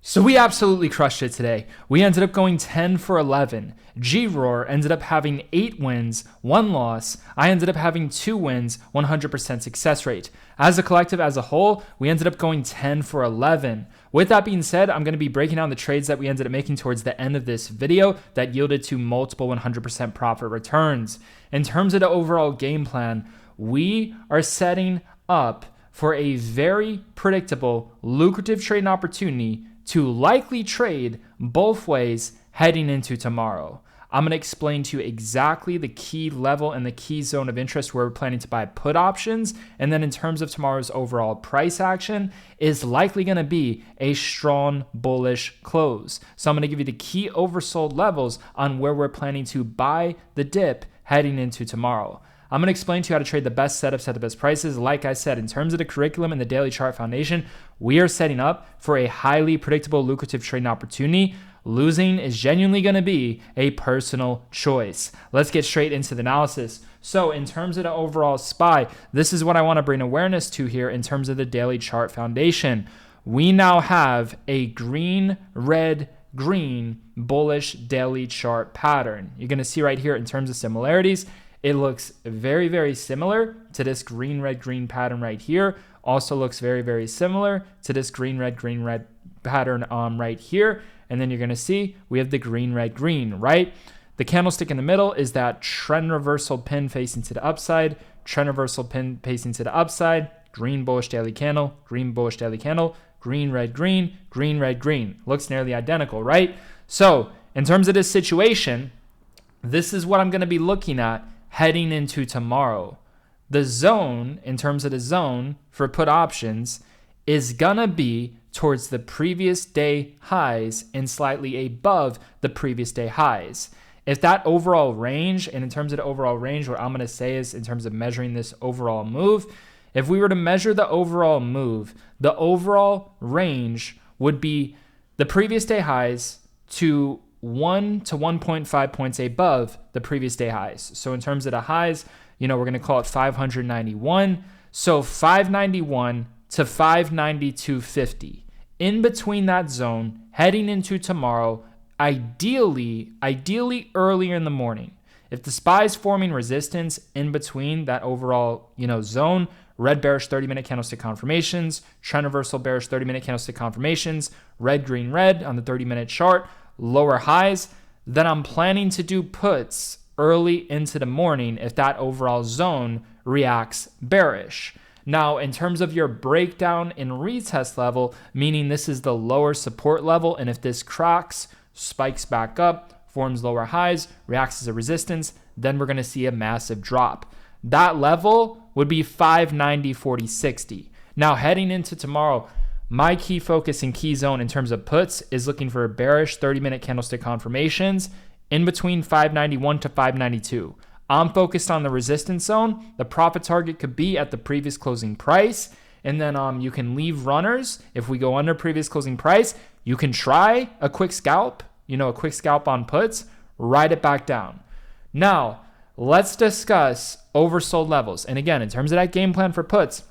So we absolutely crushed it today. We ended up going 10 for 11. G-Roar ended up having 8 wins, 1 loss. I ended up having 2 wins, 100% success rate. As a collective, as a whole, we ended up going 10 for 11. With that being said, I'm going to be breaking down the trades that we ended up making towards the end of this video that yielded to multiple 100% profit returns. In terms of the overall game plan, we are setting up for a very predictable, lucrative trading opportunity to likely trade both ways heading into tomorrow. I'm going to explain to you exactly the key level and the key zone of interest where we're planning to buy put options. And then in terms of tomorrow's overall price action is likely going to be a strong bullish close. So I'm going to give you the key oversold levels on where we're planning to buy the dip heading into tomorrow. I'm going to explain to you how to trade the best setups at the best prices. Like I said, in terms of the curriculum and the daily chart foundation, we are setting up for a highly predictable, lucrative trading opportunity. Losing is genuinely going to be a personal choice. Let's get straight into the analysis. So in terms of the overall SPY, this is what I want to bring awareness to here in terms of the daily chart foundation. We now have a green, red, green bullish daily chart pattern. You're going to see right here in terms of similarities, it looks very, very similar to this green, red, green pattern right here. Also looks very, very similar to this green, red pattern right here. And then you're going to see we have the green, red, green, right? The candlestick in the middle is that trend reversal pin facing to the upside, trend reversal pin facing to the upside, green bullish daily candle, green bullish daily candle, green, red, green, green, red, green. Looks nearly identical, right? So in terms of this situation, this is what I'm going to be looking at heading into tomorrow. The zone, in terms of the zone for put options, is gonna be towards the previous day highs and slightly above the previous day highs. If that overall range, and in terms of the overall range, what I'm gonna say is in terms of measuring this overall move, if we were to measure the overall move, the overall range would be the previous day highs to 1 to 1.5 points above the previous day highs. So in terms of the highs, we're going to call it 591. So 591 to 592.50. In between that zone, heading into tomorrow, ideally earlier in the morning. If the SPY is forming resistance in between that overall, zone, red bearish 30-minute candlestick confirmations, trend reversal bearish 30-minute candlestick confirmations, red, green, red on the 30-minute chart, lower highs, then I'm planning to do puts early into the morning if that overall zone reacts bearish. Now, in terms of your breakdown and retest level, meaning this is the lower support level, and if this cracks, spikes back up, forms lower highs, reacts as a resistance, then we're going to see a massive drop. That level would be 590.40.60. Now, heading into tomorrow, my key focus and key zone in terms of puts is looking for bearish 30-minute candlestick confirmations in between 591 to 592. I'm focused on the resistance zone. The profit target could be at the previous closing price. And then you can leave runners. If we go under previous closing price, you can try a quick scalp, a quick scalp on puts, write it back down. Now, let's discuss oversold levels. And again, in terms of that game plan for puts,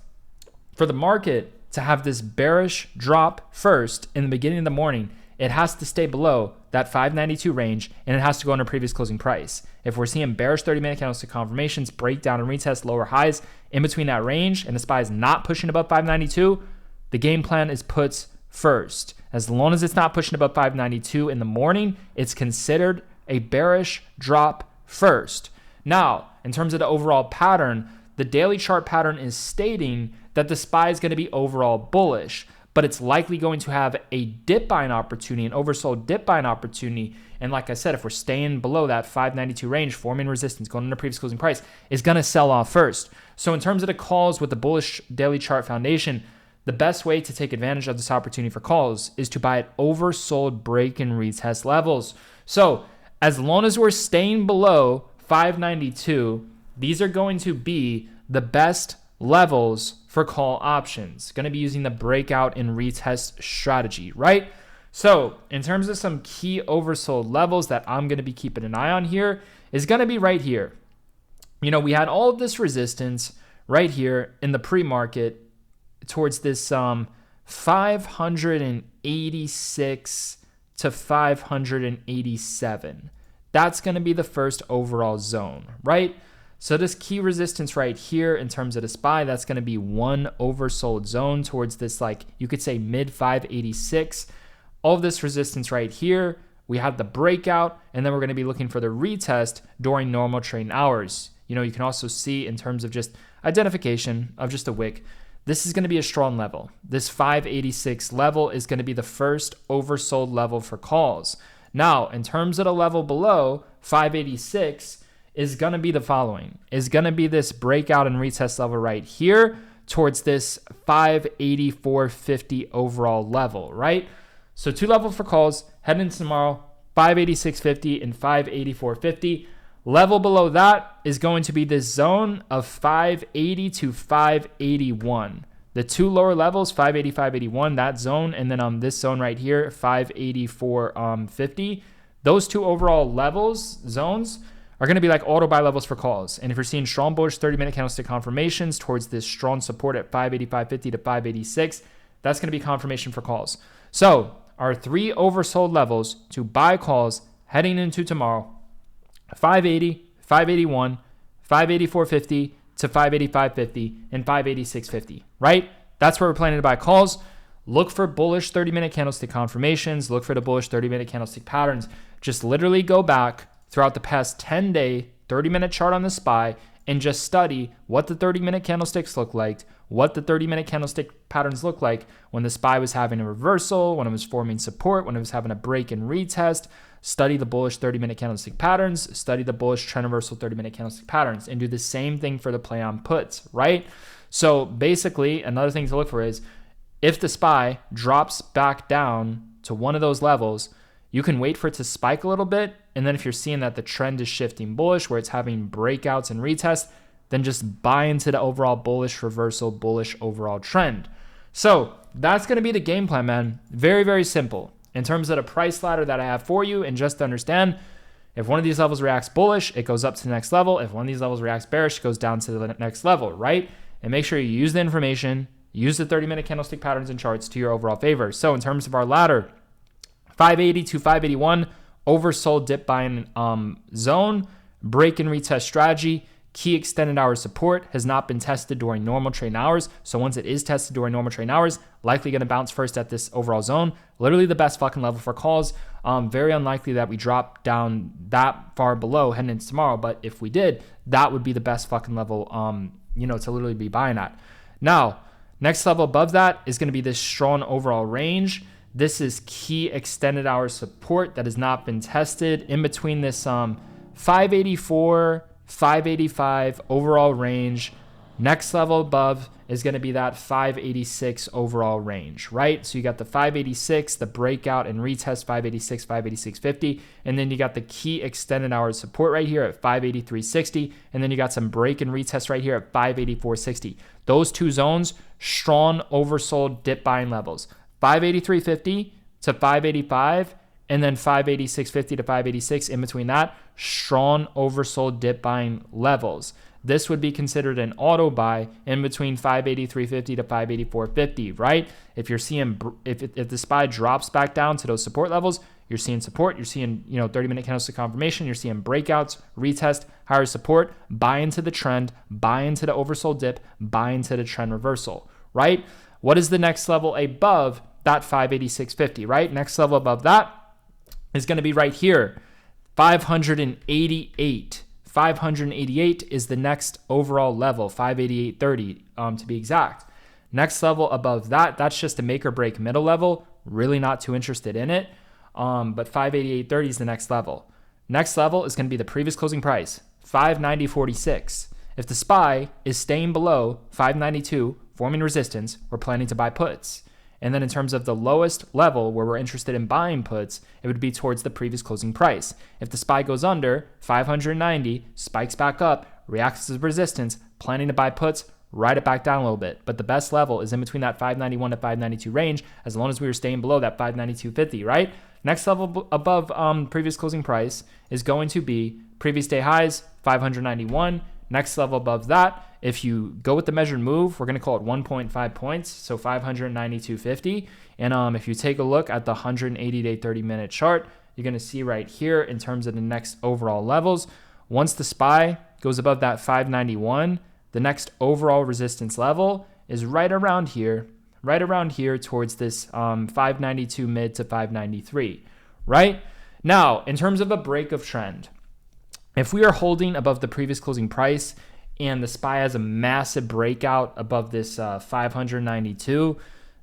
for the market to have this bearish drop first in the beginning of the morning, it has to stay below that 592 range, and it has to go under previous closing price. If we're seeing bearish 30-minute candlestick confirmations, breakdown and retest lower highs in between that range, and the SPY is not pushing above 592, the game plan is puts first. As long as it's not pushing above 592 in the morning, it's considered a bearish drop first. Now, in terms of the overall pattern, the daily chart pattern is stating that the SPY is going to be overall bullish, but it's likely going to have a dip buying opportunity, an oversold dip buying opportunity. And like I said, if we're staying below that 592 range, forming resistance, going under previous closing price, is going to sell off first. So in terms of the calls with the bullish daily chart foundation, the best way to take advantage of this opportunity for calls is to buy at oversold break and retest levels. So as long as we're staying below 592, these are going to be the best levels for call options. Going to be using the breakout and retest strategy, right? So in terms of some key oversold levels that I'm going to be keeping an eye on here is going to be right here. We had all of this resistance right here in the pre-market towards this 580 586 to 587. That's going to be the first overall zone, right? So this key resistance right here in terms of the SPY, that's going to be one oversold zone towards this, like you could say mid 586. All of this resistance right here, we have the breakout, and then we're going to be looking for the retest during normal trading hours. You can also see in terms of just identification of just a wick, this is going to be a strong level. This 586 level is going to be the first oversold level for calls. Now, in terms of the level below, 586 is going to be the following. Is going to be this breakout and retest level right here towards this 584.50 overall level, right? So two levels for calls heading into tomorrow, 586.50 and 584.50. Level below that is going to be this zone of 580 to 581. The two lower levels, 580, 581, that zone, and then on this zone right here, 584.50. Those two overall levels, zones, are going to be like auto buy levels for calls. And if you're seeing strong bullish 30-minute candlestick confirmations towards this strong support at 580, 550 to 586, that's going to be confirmation for calls. So our three oversold levels to buy calls heading into tomorrow: 580, 581, 584.50 to 585.50, and 586.50, right? That's where we're planning to buy calls. Look for bullish 30-minute candlestick confirmations. Look for the bullish 30-minute candlestick patterns. Just literally go back throughout the past 10-day 30-minute chart on the SPY and just study what the 30-minute candlesticks look like, what the 30-minute candlestick patterns look like when the SPY was having a reversal, when it was forming support, when it was having a break and retest. Study the bullish 30-minute candlestick patterns, study the bullish trend reversal 30-minute candlestick patterns, and do the same thing for the play on puts, right? So basically, another thing to look for is if the SPY drops back down to one of those levels, you can wait for it to spike a little bit. And then if you're seeing that the trend is shifting bullish, where it's having breakouts and retests, then just buy into the overall bullish reversal, bullish overall trend. So that's going to be the game plan, man. Very, very simple. In terms of the price ladder that I have for you, and just to understand, if one of these levels reacts bullish, it goes up to the next level. If one of these levels reacts bearish, it goes down to the next level, right? And make sure you use the information, use the 30-minute candlestick patterns and charts to your overall favor. So in terms of our ladder, 580 to 581, oversold dip buying zone, break and retest strategy. Key extended hour support has not been tested during normal trading hours. So once it is tested during normal trading hours, likely going to bounce first at this overall zone. Literally the best fucking level for calls. Very unlikely that we drop down that far below heading into tomorrow. But if we did, that would be the best fucking level, to literally be buying at. Now, next level above that is going to be this strong overall range. This is key extended hour support that has not been tested in between this 584, 585 overall range. Next level above is going to be that 586 overall range, right? So you got the 586, the breakout and retest 586, 586.50, and then you got the key extended hour support right here at 583.60, and then you got some break and retest right here at 584.60. Those two zones, strong oversold dip buying levels. 583.50 to 585, and then 586.50 to 586. In between that, strong oversold dip buying levels. This would be considered an auto buy in between 583.50 to 584.50, right? If you're seeing, if the SPY drops back down to those support levels, you're seeing support, you're seeing 30-minute candlestick confirmation, you're seeing breakouts, retest, higher support, buy into the trend, buy into the oversold dip, buy into the trend reversal, right? What is the next level above that 586.50, right? Next level above that is going to be right here, 588. 588 is the next overall level, 588.30 to be exact. Next level above that, that's just a make or break middle level. Really not too interested in it. But 588.30 is the next level. Next level is going to be the previous closing price, 590.46. If the SPY is staying below 592, forming resistance, we're planning to buy puts. And then in terms of the lowest level where we're interested in buying puts, it would be towards the previous closing price. If the SPY goes under 590, spikes back up, reacts as resistance, planning to buy puts, ride it back down a little bit. But the best level is in between that 591 to 592 range, as long as we were staying below that 592.50, right? Next level above previous closing price is going to be previous day highs, 591. Next level above that, if you go with the measured move, we're going to call it 1.5 points, so 592.50. And if you take a look at the 180-day 30-minute chart, you're going to see right here in terms of the next overall levels, once the SPY goes above that 591, the next overall resistance level is right around here towards this 592 mid to 593, right? Now, in terms of a break of trend, if we are holding above the previous closing price and the SPY has a massive breakout above this 592,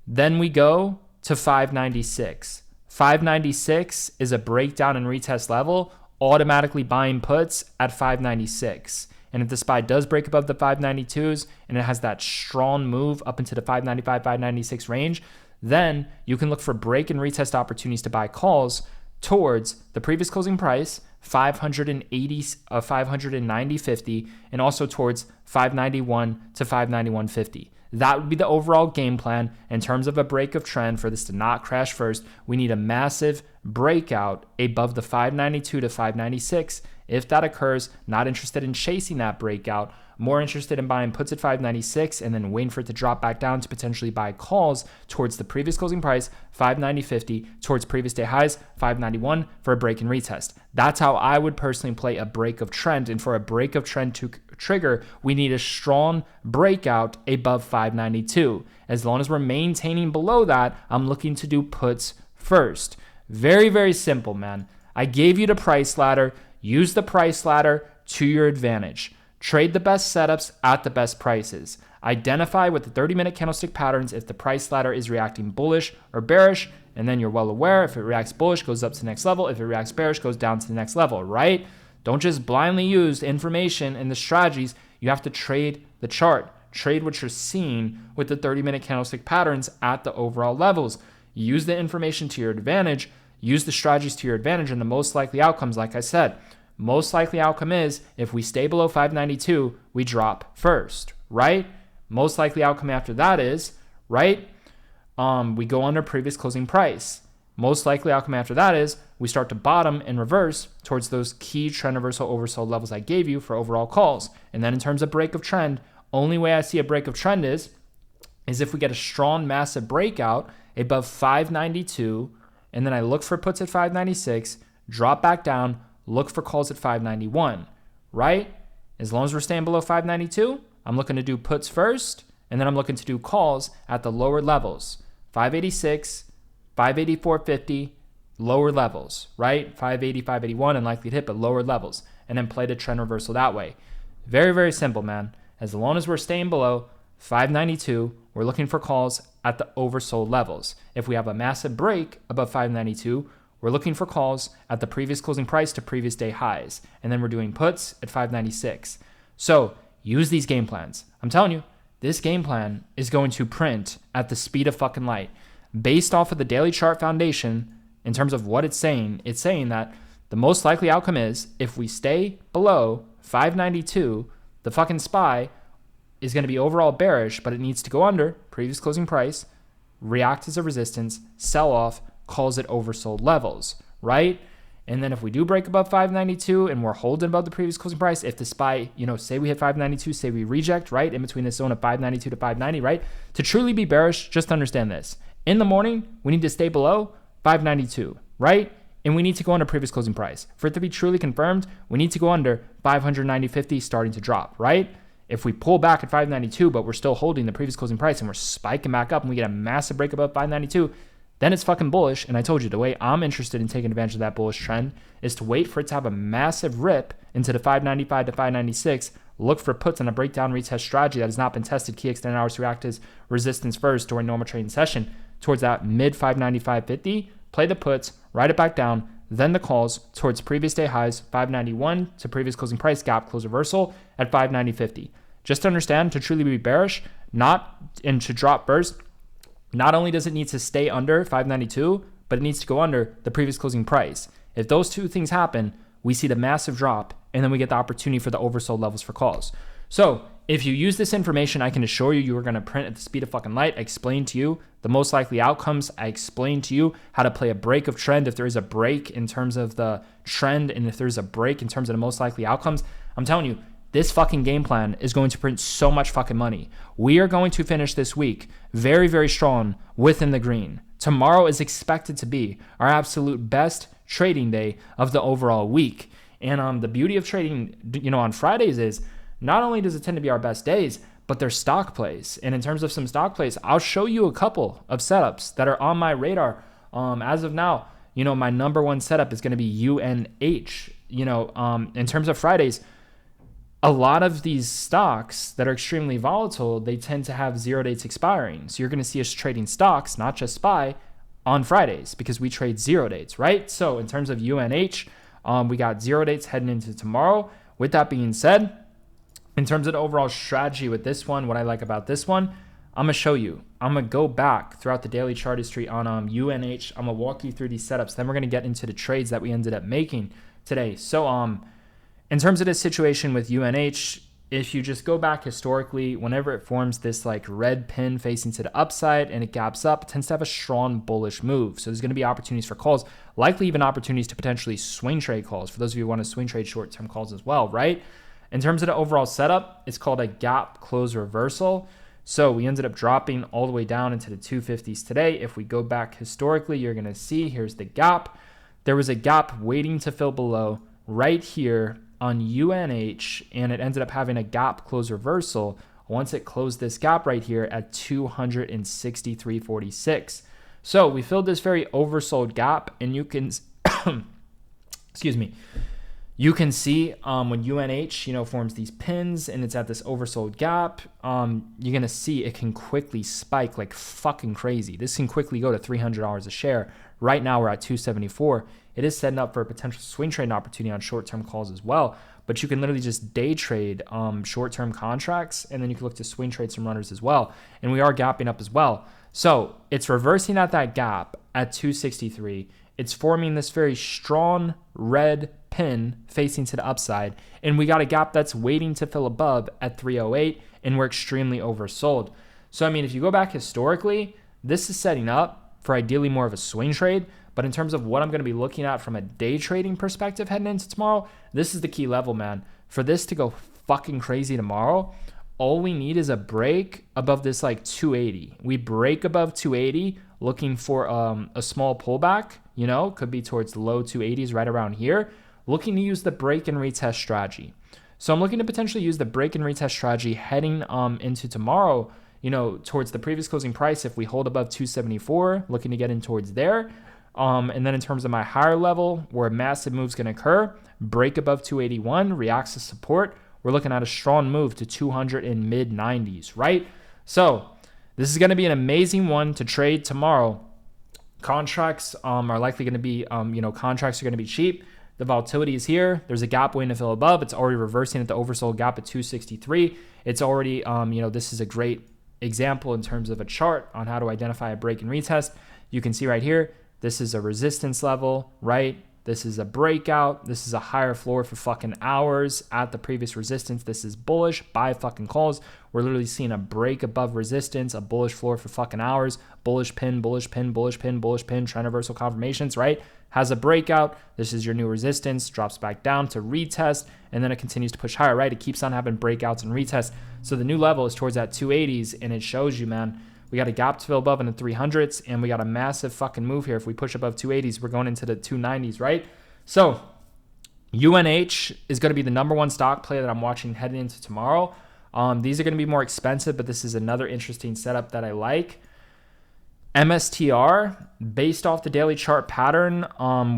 then we go to 596. 596 is a breakdown and retest level, automatically buying puts at 596. And if the SPY does break above the 592s and it has that strong move up into the 595, 596 range, then you can look for break and retest opportunities to buy calls towards the previous closing price, 590.50, and also towards 591 to 591.50. That would be the overall game plan in terms of a break of trend. For this to not crash first, we need a massive breakout above the 592 to 596. If that occurs, not interested in chasing that breakout, more interested in buying puts at 596 and then waiting for it to drop back down to potentially buy calls towards the previous closing price, 590.50, towards previous day highs, 591 for a break and retest. That's how I would personally play a break of trend. And for a break of trend to trigger, we need a strong breakout above 592. As long as we're maintaining below that, I'm looking to do puts first. Very, very simple, man. I gave you the price ladder. Use the price ladder to your advantage. Trade the best setups at the best prices. Identify with the 30-minute candlestick patterns if the price ladder is reacting bullish or bearish, and then you're well aware if it reacts bullish, goes up to the next level. If it reacts bearish, goes down to the next level, right? Don't just blindly use the information and the strategies. You have to trade the chart. Trade what you're seeing with the 30-minute candlestick patterns at the overall levels. Use the information to your advantage. Use the strategies to your advantage, and the most likely outcomes, like I said, most likely outcome is if we stay below 592, we drop first, right? Most likely outcome after that is, right, we go under previous closing price. Most likely outcome after that is we start to bottom and reverse towards those key trend reversal oversold levels I gave you for overall calls. And then in terms of break of trend, only way I see a break of trend is if we get a strong, massive breakout above 592, and then I look for puts at 596, drop back down, look for calls at 591, right? As long as we're staying below 592, I'm looking to do puts first, and then I'm looking to do calls at the lower levels, 586, 584.50, lower levels, right? 580, 581, unlikely to hit, but lower levels, and then play the trend reversal that way. Very, very simple, man. As long as we're staying below 592, we're looking for calls at the oversold levels. If we have a massive break above 592, we're looking for calls at the previous closing price to previous day highs. And then we're doing puts at 596. So use these game plans. I'm telling you, this game plan is going to print at the speed of fucking light. Based off of the daily chart foundation, in terms of what it's saying that the most likely outcome is if we stay below 592, the fucking SPY is going to be overall bearish, but it needs to go under previous closing price, react as a resistance, sell off, calls it oversold levels, right? And then if we do break above 592 and we're holding above the previous closing price, if the SPY, say we hit 592, say we reject, right, in between this zone of 592 to 590, right? To truly be bearish, just understand this. In the morning, we need to stay below 592, right? And we need to go under previous closing price. For it to be truly confirmed, we need to go under 590.50 starting to drop, right? If we pull back at 592, but we're still holding the previous closing price and we're spiking back up and we get a massive break above 592, then it's fucking bullish. And I told you, the way I'm interested in taking advantage of that bullish trend is to wait for it to have a massive rip into the 595 to 596, look for puts on a breakdown retest strategy that has not been tested, key extended hours to react as resistance first during normal trading session towards that mid 595.50, play the puts, write it back down, then the calls towards previous day highs, 591 to previous closing price gap close reversal at 590.50. Just to understand, to truly be bearish, and to drop first, not only does it need to stay under 592, but it needs to go under the previous closing price. If those two things happen, we see the massive drop, and then we get the opportunity for the oversold levels for calls. So if you use this information, I can assure you are going to print at the speed of fucking light. I explained to you the most likely outcomes. I explained to you how to play a break of trend if there is a break in terms of the trend, and if there's a break in terms of the most likely outcomes. I'm telling you, this fucking game plan is going to print so much fucking money. We are going to finish this week very, very strong within the green. Tomorrow is expected to be our absolute best trading day of the overall week. And the beauty of trading, on Fridays is not only does it tend to be our best days, but they're stock plays. And in terms of some stock plays, I'll show you a couple of setups that are on my radar. As of now, my number one setup is going to be UNH. In terms of Fridays, a lot of these stocks that are extremely volatile, they tend to have zero dates expiring. So you're going to see us trading stocks, not just SPY, on Fridays because we trade zero dates, right? So in terms of UNH, we got zero dates heading into tomorrow. With that being said, in terms of the overall strategy with this one, what I like about this one, I'm going to show you. I'm going to go back throughout the daily chart history on UNH. I'm going to walk you through these setups. Then we're going to get into the trades that we ended up making today. So in terms of this situation with UNH, if you just go back historically, whenever it forms this like red pin facing to the upside and it gaps up, it tends to have a strong bullish move. So there's going to be opportunities for calls, likely even opportunities to potentially swing trade calls for those of you who want to swing trade short-term calls as well, right? In terms of the overall setup, it's called a gap close reversal. So we ended up dropping all the way down into the 250s today. If we go back historically, you're going to see here's the gap. There was a gap waiting to fill below right here on UNH, and it ended up having a gap close reversal once it closed this gap right here at 263.46. So we filled this very oversold gap, and you can excuse me, you can see when UNH forms these pins and it's at this oversold gap, you're gonna see it can quickly spike like fucking crazy. This can quickly go to $300 a share. Right now we're at 274. It is setting up for a potential swing trading opportunity on short-term calls as well. But you can literally just day trade short-term contracts, and then you can look to swing trade some runners as well. And we are gapping up as well. So it's reversing at that gap at 263. It's forming this very strong red pin facing to the upside. And we got a gap that's waiting to fill above at 308, and we're extremely oversold. So, if you go back historically, this is setting up for ideally more of a swing trade. But in terms of what I'm going to be looking at from a day trading perspective heading into tomorrow, this is the key level, man. For this to go fucking crazy tomorrow, all we need is a break above this like 280. We break above 280, looking for a small pullback, could be towards the low 280s right around here, looking to use the break and retest strategy. So I'm looking to potentially use the break and retest strategy heading into tomorrow, towards the previous closing price. If we hold above 274, looking to get in towards there. And then in terms of my higher level, where a massive move is going to occur, break above 281, reacts to support. We're looking at a strong move to 200 in mid 90s, right? So this is going to be an amazing one to trade tomorrow. Contracts are likely going to be, contracts are going to be cheap. The volatility is here. There's a gap waiting to fill above. It's already reversing at the oversold gap at 263. It's already, this is a great example in terms of a chart on how to identify a break and retest. You can see right here, this is a resistance level, right? This is a breakout. This is a higher floor for fucking hours at the previous resistance. This is bullish. Buy fucking calls. We're literally seeing a break above resistance, a bullish floor for fucking hours. Bullish pin, bullish pin, bullish pin, bullish pin, trend reversal confirmations, right? Has a breakout. This is your new resistance. Drops back down to retest, and then it continues to push higher, right? It keeps on having breakouts and retests. So the new level is towards that 280s, and it shows you, man, we got a gap to fill above in the 300s, and we got a massive fucking move here. If we push above 280s, we're going into the 290s, right? So UNH is going to be the number one stock play that I'm watching heading into tomorrow. These are going to be more expensive, but this is another interesting setup that I like. MSTR, based off the daily chart pattern,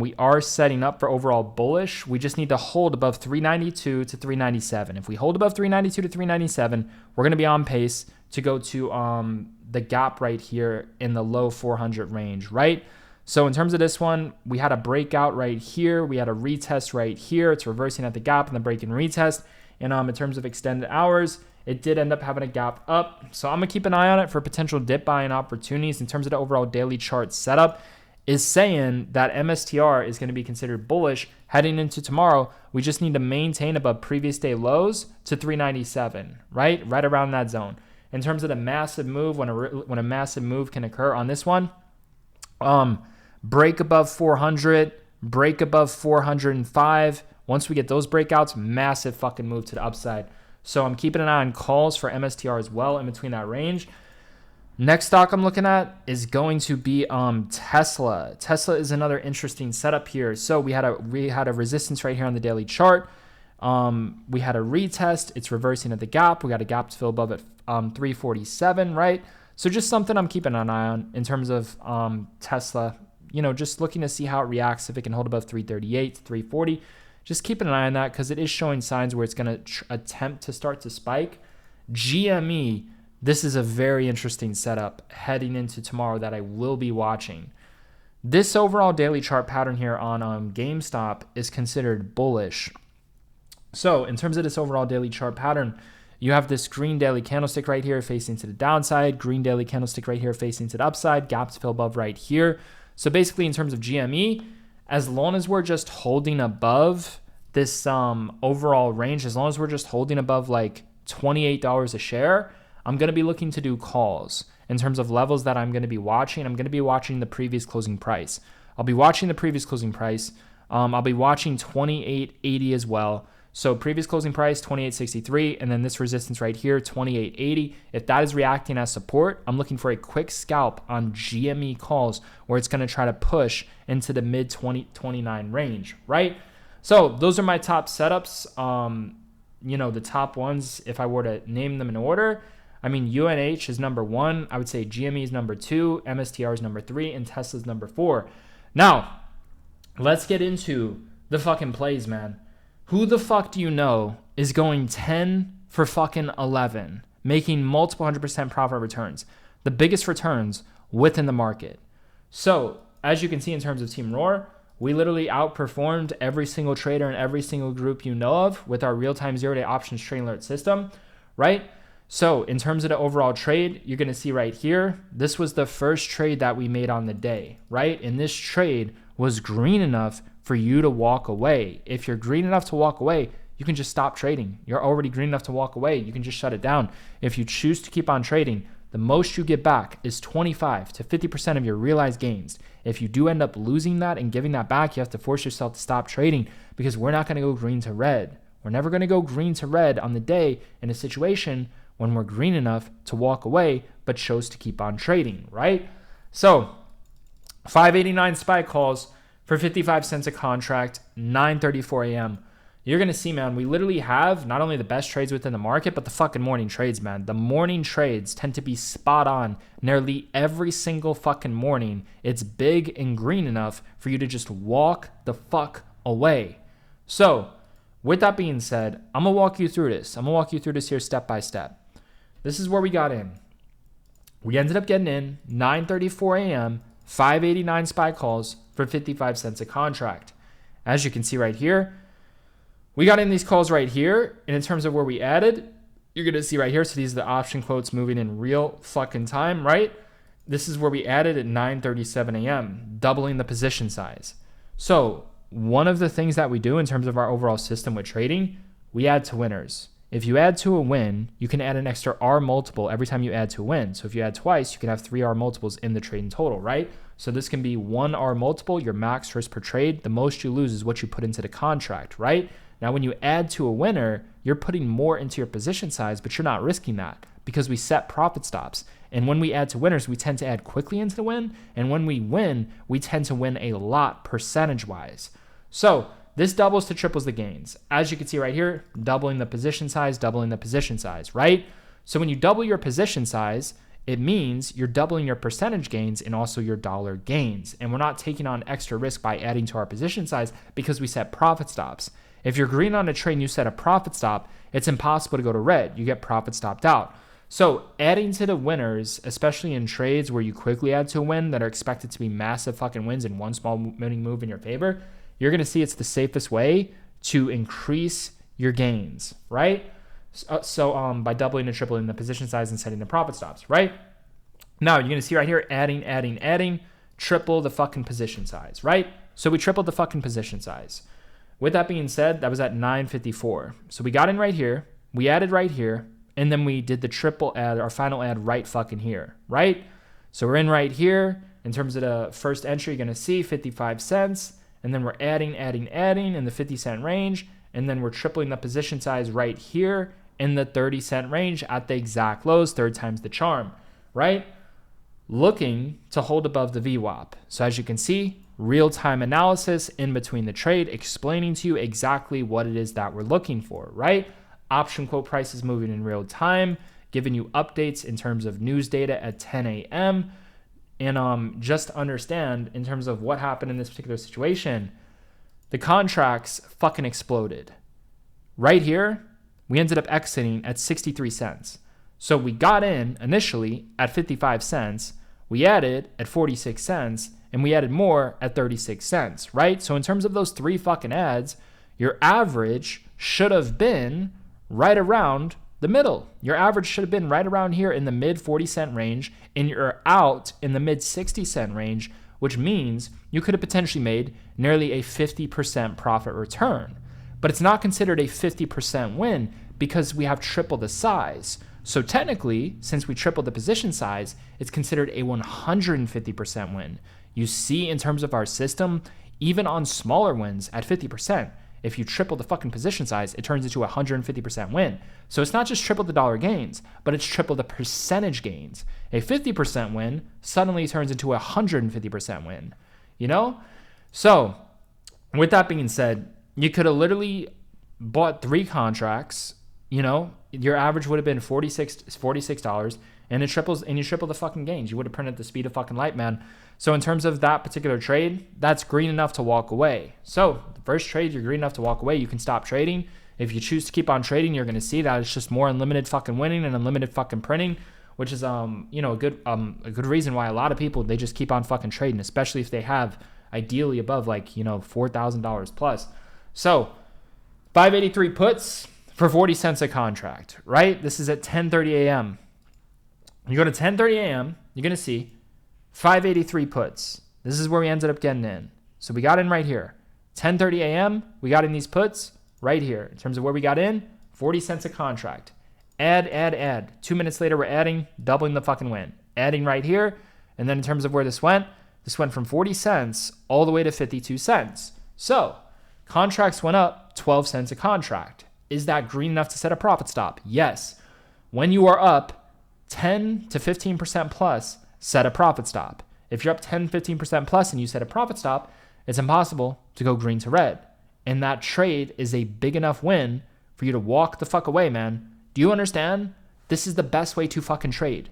we are setting up for overall bullish. We just need to hold above 392 to 397. If we hold above 392 to 397, we're going to be on pace to go to the gap right here in the low 400 range, right? So in terms of this one, we had a breakout right here. We had a retest right here. It's reversing at the gap and the break and retest. And in terms of extended hours, it did end up having a gap up. So I'm going to keep an eye on it for potential dip buying opportunities. In terms of the overall daily chart setup, is saying that MSTR is going to be considered bullish heading into tomorrow. We just need to maintain above previous day lows to 397, right? Right around that zone. In terms of the massive move, when a massive move can occur on this one, break above 400, break above 405, Once we get those breakouts, massive fucking move to the upside. So I'm keeping an eye on calls for MSTR as well in between that range. Next stock I'm looking at is going to be Tesla. Tesla is another interesting setup here. So we had a resistance right here on the daily chart. We had a retest. It's reversing at the gap. We got a gap to fill above at 347, right? So just something I'm keeping an eye on in terms of Tesla. Just looking to see how it reacts, if it can hold above 338, 340. Just keeping an eye on that because it is showing signs where it's going to attempt to start to spike. GME, this is a very interesting setup heading into tomorrow that I will be watching. This overall daily chart pattern here on GameStop is considered bullish. So in terms of this overall daily chart pattern, you have this green daily candlestick right here facing to the downside, green daily candlestick right here facing to the upside, gap to fill above right here. So basically in terms of GME, as long as we're just holding above this overall range, as long as we're just holding above like $28 a share, I'm going to be looking to do calls. In terms of levels that I'm going to be watching, I'm going to be watching the previous closing price. I'll be watching the previous closing price. I'll be watching 28.80 as well. So previous closing price, 28.63, and then this resistance right here, 28.80. If that is reacting as support, I'm looking for a quick scalp on GME calls where it's going to try to push into the mid 29 range, right? So those are my top setups. The top ones, if I were to name them in order, I mean, UNH is number 1. I would say GME is number 2, MSTR is number 3, and Tesla's number 4. Now, let's get into the fucking plays, man. Who the fuck do you know is going 10 for fucking 11, making multiple 100% profit returns? The biggest returns within the market. So, as you can see in terms of Team Roar, we literally outperformed every single trader in every single group you know of with our real-time zero-day options trading alert system, right? So, in terms of the overall trade, you're going to see right here, this was the first trade that we made on the day, right? And this trade was green enough for you to walk away. If you're green enough to walk away, you can just stop trading. You're already green enough to walk away. You can just shut it down. If you choose to keep on trading, the most you get back is 25 to 50% of your realized gains. If you do end up losing that and giving that back, you have to force yourself to stop trading because we're not going to go green to red. We're never going to go green to red on the day in a situation when we're green enough to walk away but chose to keep on trading, right? So 589 spike calls for 55 cents a contract, 9:34 a.m. You're going to see, man, we literally have not only the best trades within the market, but the fucking morning trades, man. The morning trades tend to be spot on nearly every single fucking morning. It's big and green enough for you to just walk the fuck away. So, with that being said, I'm going to walk you through this. I'm going to walk you through this here step by step. This is where we got in. We ended up getting in 9:34 a.m., 589 SPY calls for 55 cents a contract. As you can see right here, we got in these calls right here. And in terms of where we added, you're going to see right here. So these are the option quotes moving in real fucking time, right? This is where we added at 9:37 a.m., doubling the position size. So one of the things that we do in terms of our overall system with trading, we add to winners. If you add to a win, you can add an extra R multiple every time you add to a win. So if you add twice, you can have 3 R multiples in the trade in total, right? So this can be 1 R multiple, your max risk per trade. The most you lose is what you put into the contract, right? Now, when you add to a winner, you're putting more into your position size, but you're not risking that because we set profit stops. And when we add to winners, we tend to add quickly into the win. And when we win, we tend to win a lot percentage-wise. So this doubles to triples the gains. As you can see right here, doubling the position size, right? So when you double your position size, it means you're doubling your percentage gains and also your dollar gains. And we're not taking on extra risk by adding to our position size because we set profit stops. If you're green on a trade and you set a profit stop, it's impossible to go to red. You get profit stopped out. So adding to the winners, especially in trades where you quickly add to a win that are expected to be massive fucking wins in one small winning move in your favor, you're going to see it's the safest way to increase your gains, right? So by doubling and tripling the position size and setting the profit stops, right? Now you're going to see right here, adding, triple the fucking position size, right? So we tripled the fucking position size. With that being said, that was at 9:54. So we got in right here, we added right here, and then we did the triple add, our final add right fucking here, right? So we're in right here. In terms of the first entry, you're going to see 55 cents. and then we're adding in the 50-cent range, and then we're tripling the position size right here in the 30-cent range at the exact lows, third time's the charm, right? Looking to hold above the VWAP. So as you can see, real-time analysis in between the trade, explaining to you exactly what it is that we're looking for, right? Option quote prices moving in real time, giving you updates in terms of news data at 10 a.m. And just understand in terms of what happened in this particular situation, the contracts fucking exploded. Right here, we ended up exiting at 63 cents. So we got in initially at 55 cents, we added at 46 cents, and we added more at 36 cents, right? So in terms of those three fucking ads, your average should have been right around the middle. Your average should have been right around here in the mid 40-cent range, and you're out in the mid 60-cent range, which means you could have potentially made nearly a 50% profit return. But it's not considered a 50% win because we have triple the size. So technically, since we tripled the position size, it's considered a 150% win. You see, in terms of our system, even on smaller wins at 50%, if you triple the fucking position size, it turns into a 150% win. So it's not just triple the dollar gains, but it's triple the percentage gains. A 50% win suddenly turns into a 150% win, you know? So with that being said, you could have literally bought 3 contracts, you know, your average would have been $46, and you triple the fucking gains. You would have printed at the speed of fucking light, man. So in terms of that particular trade, that's green enough to walk away. So the first trade, you're green enough to walk away. You can stop trading. If you choose to keep on trading, you're going to see that it's just more unlimited fucking winning and unlimited fucking printing, which is you know, a good reason why a lot of people, they just keep on fucking trading, especially if they have ideally above like, you know, $4,000 plus. So 583 puts for 40 cents a contract, right? This is at 10:30 a.m. You go to 10:30 a.m., you're going to see 583 puts. This is where we ended up getting in. So we got in right here. 10:30 a.m., we got in these puts right here. In terms of where we got in, 40 cents a contract. Add. 2 minutes later, we're adding, doubling the fucking win. Adding right here. And then in terms of where this went from 40 cents all the way to 52 cents. So contracts went up 12 cents a contract. Is that green enough to set a profit stop? Yes. When you are up 10 to 15% plus, set a profit stop. If you're up 10, 15% plus and you set a profit stop, it's impossible to go green to red. And that trade is a big enough win for you to walk the fuck away, man. Do you understand? This is the best way to fucking trade.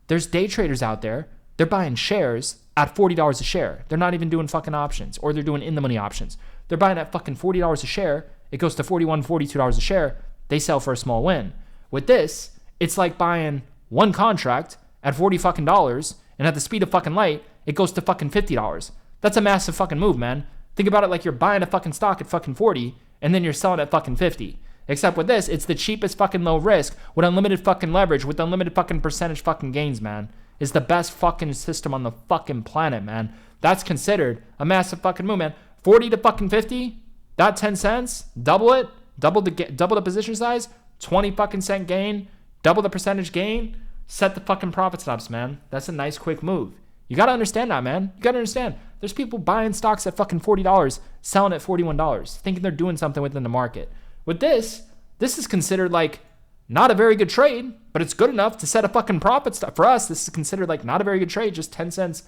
There's day traders out there. They're buying shares at $40 a share. They're not even doing fucking options, or they're doing in the money options. They're buying at fucking $40 a share. It goes to $41, $42 a share. They sell for a small win. With this, it's like buying one contract at $40 fucking dollars, and at the speed of fucking light, it goes to fucking $50. That's a massive fucking move, man. Think about it like you're buying a fucking stock at fucking 40, and then you're selling at fucking 50. Except with this, it's the cheapest fucking low risk with unlimited fucking leverage, with unlimited fucking percentage fucking gains, man. It's the best fucking system on the fucking planet, man. That's considered a massive fucking move, man. 40 to fucking 50, that 10 cents, double it, double the position size, 20 fucking cent gain, double the percentage gain, set the fucking profit stops, man. That's a nice quick move. You got to understand that, man. You got to understand. There's people buying stocks at fucking $40, selling at $41, thinking they're doing something within the market. With this is considered like not a very good trade, but it's good enough to set a fucking profit stop. For us, this is considered like not a very good trade, just 10 cents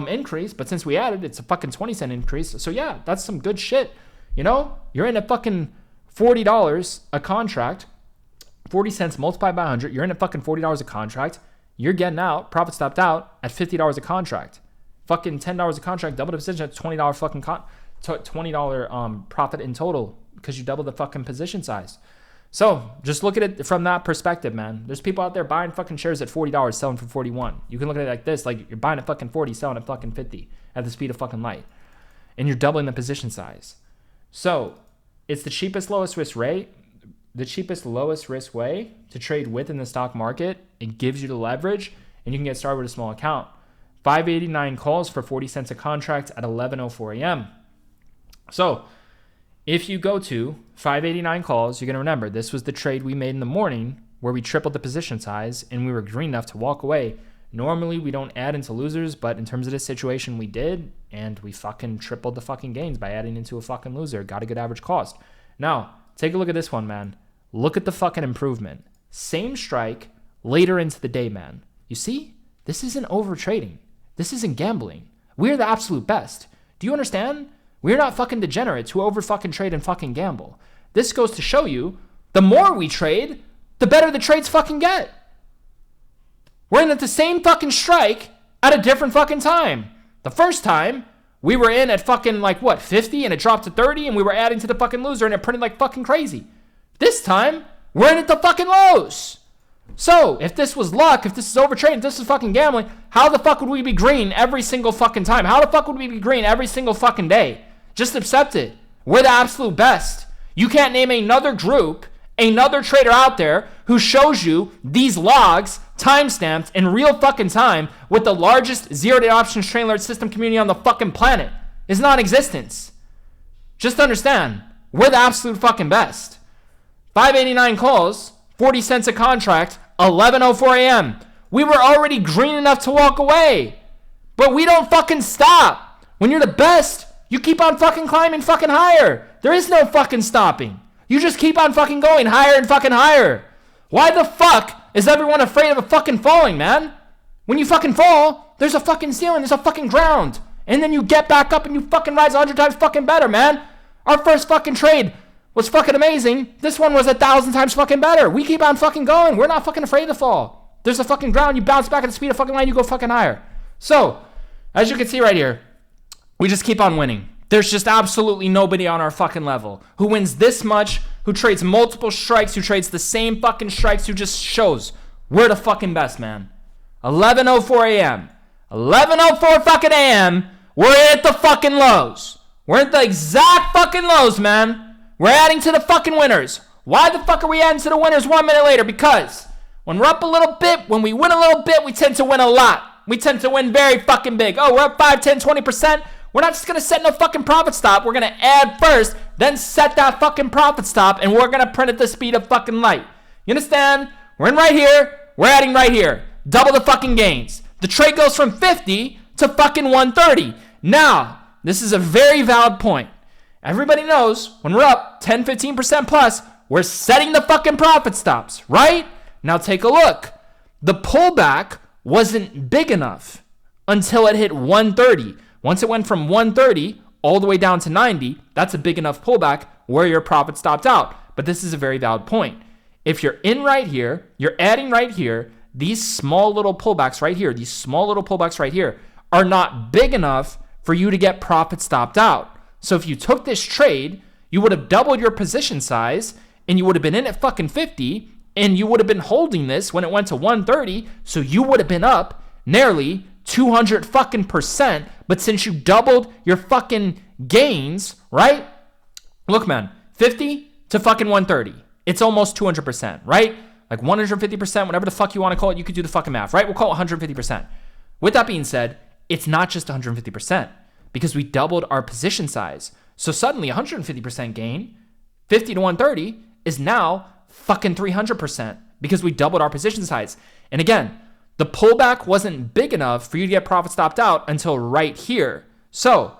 increase. But since we added, it's a fucking 20 cent increase. So yeah, that's some good shit. You know, you're in at fucking $40 a contract, 40 cents multiplied by 100. You're in at fucking $40 a contract. You're getting out, profit stopped out at $50 a contract. Fucking $10 a contract, double the position at $20 fucking $20 profit in total because you double the fucking position size. So just look at it from that perspective, man. There's people out there buying fucking shares at $40, selling for 41. You can look at it like this, like you're buying at fucking 40, selling at fucking 50 at the speed of fucking light. And you're doubling the position size. So it's the cheapest, lowest risk way to trade with in the stock market. It gives you the leverage, and you can get started with a small account. 589 calls for 40 cents a contract at 11:04 a.m. So if you go to 589 calls, you're going to remember this was the trade we made in the morning where we tripled the position size and we were green enough to walk away Normally, we don't add into losers, but in terms of this situation, we did, and we fucking tripled the fucking gains by adding into a fucking loser. Got a good average cost. Now, take a look at this one, man. Look at the fucking improvement. Same strike later into the day, man. You see? This isn't over trading. This isn't gambling. We're the absolute best. Do you understand? We're not fucking degenerates who over fucking trade and fucking gamble. This goes to show you, the more we trade, the better the trades fucking get. We're in at the same fucking strike at a different fucking time. The first time, we were in at fucking 50 and it dropped to 30 and we were adding to the fucking loser and it printed like fucking crazy. This time, we're in at the fucking lows. So, if this was luck, if this is overtrading, if this is fucking gambling, how the fuck would we be green every single fucking time? How the fuck would we be green every single fucking day? Just accept it. We're the absolute best. You can't name another group, another trader out there who shows you these logs timestamped in real fucking time with the largest zero-day options trading alert system community on the fucking planet. It's non-existence. Just understand, we're the absolute fucking best. 589 calls, 40 cents a contract, 11:04 a.m. We were already green enough to walk away. But we don't fucking stop. When you're the best, you keep on fucking climbing fucking higher. There is no fucking stopping. You just keep on fucking going higher and fucking higher. Why the fuck is everyone afraid of a fucking falling, man? When you fucking fall, there's a fucking ceiling, there's a fucking ground. And then you get back up and you fucking rise 100 times fucking better, man. Our first fucking trade was fucking amazing. This one was 1,000 times fucking better. We keep on fucking going. We're not fucking afraid to fall. There's a fucking ground. You bounce back at the speed of fucking light. You go fucking higher. So, as you can see right here, we just keep on winning. There's just absolutely nobody on our fucking level who wins this much, who trades multiple strikes, who trades the same fucking strikes, who just shows we're the fucking best, man. 11:04 a.m. 11:04 fucking a.m. We're at the fucking lows. We're at the exact fucking lows, man. We're adding to the fucking winners. Why the fuck are we adding to the winners 1 minute later? Because when we're up a little bit, when we win a little bit, we tend to win a lot. We tend to win very fucking big. Oh, we're up 5, 10, 20%. We're not just going to set no fucking profit stop. We're going to add first, then set that fucking profit stop, and we're going to print at the speed of fucking light. You understand? We're in right here. We're adding right here. Double the fucking gains. The trade goes from 50 to fucking 130. Now, this is a very valid point. Everybody knows when we're up 10, 15% plus, we're setting the fucking profit stops, right? Now take a look. The pullback wasn't big enough until it hit 130. Once it went from 130 all the way down to 90, that's a big enough pullback where your profit stopped out. But this is a very valid point. If you're in right here, you're adding right here, these small little pullbacks right here, are not big enough for you to get profit stopped out. So if you took this trade, you would have doubled your position size and you would have been in at fucking 50 and you would have been holding this when it went to 130. So you would have been up nearly 200 fucking percent. But since you doubled your fucking gains, right? Look, man, 50 to fucking 130. It's almost 200%, right? Like 150%, whatever the fuck you want to call it, you could do the fucking math, right? We'll call it 150%. With that being said, it's not just 150%. Because we doubled our position size. So suddenly 150% gain, 50 to 130 is now fucking 300% because we doubled our position size. And again, the pullback wasn't big enough for you to get profit stopped out until right here. So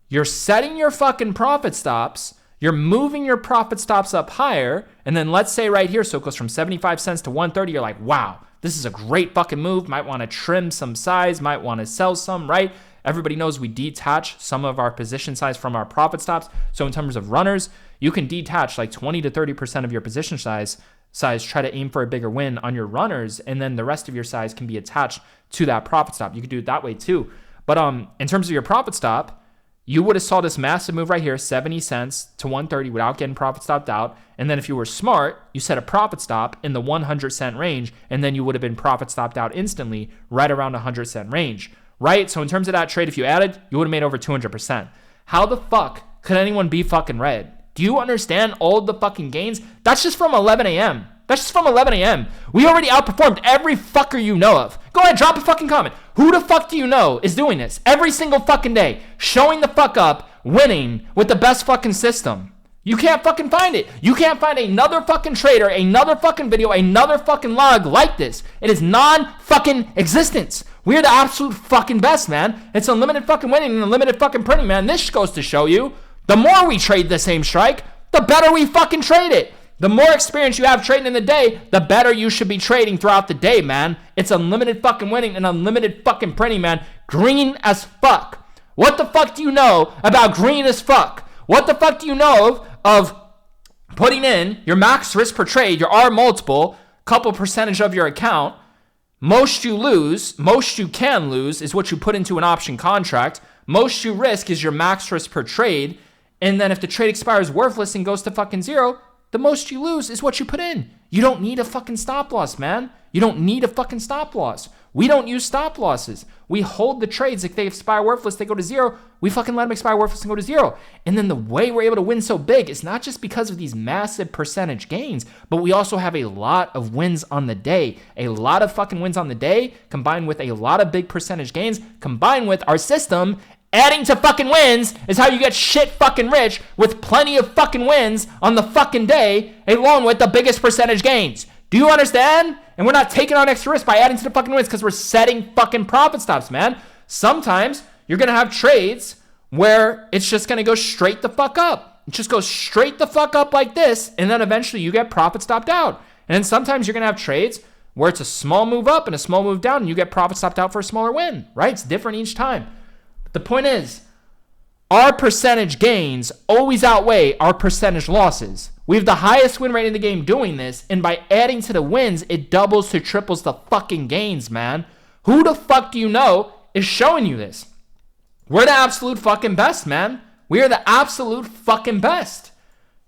you're setting your fucking profit stops, you're moving your profit stops up higher, and then let's say right here, so it goes from 75 cents to 130, you're like, wow, this is a great fucking move. Might want to trim some size, might want to sell some, right? Everybody knows we detach some of our position size from our profit stops. So in terms of runners, you can detach like 20 to 30% of your position size, try to aim for a bigger win on your runners, and then the rest of your size can be attached to that profit stop. You could do it that way too. But in terms of your profit stop, you would have saw this massive move right here, 70 cents to 130 without getting profit stopped out. And then if you were smart, you set a profit stop in the 100 cent range, and then you would have been profit stopped out instantly right around 100 cent range. Right? So in terms of that trade, if you added, you would have made over 200%. How the fuck could anyone be fucking red? Do you understand all the fucking gains? That's just from 11 a.m. That's just from 11 a.m. We already outperformed every fucker you know of. Go ahead, drop a fucking comment. Who the fuck do you know is doing this every single fucking day? Showing the fuck up, winning with the best fucking system. You can't fucking find it. You can't find another fucking trader, another fucking video, another fucking log like this. It is non-fucking existence. We're the absolute fucking best, man. It's unlimited fucking winning and unlimited fucking printing, man. This goes to show you, the more we trade the same strike, the better we fucking trade it. The more experience you have trading in the day, the better you should be trading throughout the day, man. It's unlimited fucking winning and unlimited fucking printing, man. Green as fuck. What the fuck do you know about green as fuck? What the fuck do you know of putting in your max risk per trade, your R multiple, couple percentage of your account? Most you lose, most you can lose is what you put into an option contract. Most you risk is your max risk per trade. And then if the trade expires worthless and goes to fucking zero, the most you lose is what you put in. You don't need a fucking stop loss, man. You don't need a fucking stop loss. We don't use stop losses. We hold the trades. If they expire worthless, they go to zero. We fucking let them expire worthless and go to zero. And then the way we're able to win so big is not just because of these massive percentage gains, but we also have a lot of wins on the day. A lot of fucking wins on the day combined with a lot of big percentage gains combined with our system. Adding to fucking wins is how you get shit fucking rich with plenty of fucking wins on the fucking day, along with the biggest percentage gains. Do you understand? And we're not taking on extra risk by adding to the fucking wins because we're setting fucking profit stops, man. Sometimes you're going to have trades where it's just going to go straight the fuck up. It just goes straight the fuck up like this, and then eventually you get profit stopped out. And then sometimes you're going to have trades where it's a small move up and a small move down, and you get profit stopped out for a smaller win, right? It's different each time. The point is, our percentage gains always outweigh our percentage losses. We have the highest win rate in the game doing this, and by adding to the wins, it doubles to triples the fucking gains, man. Who the fuck do you know is showing you this? We're the absolute fucking best, man. We are the absolute fucking best.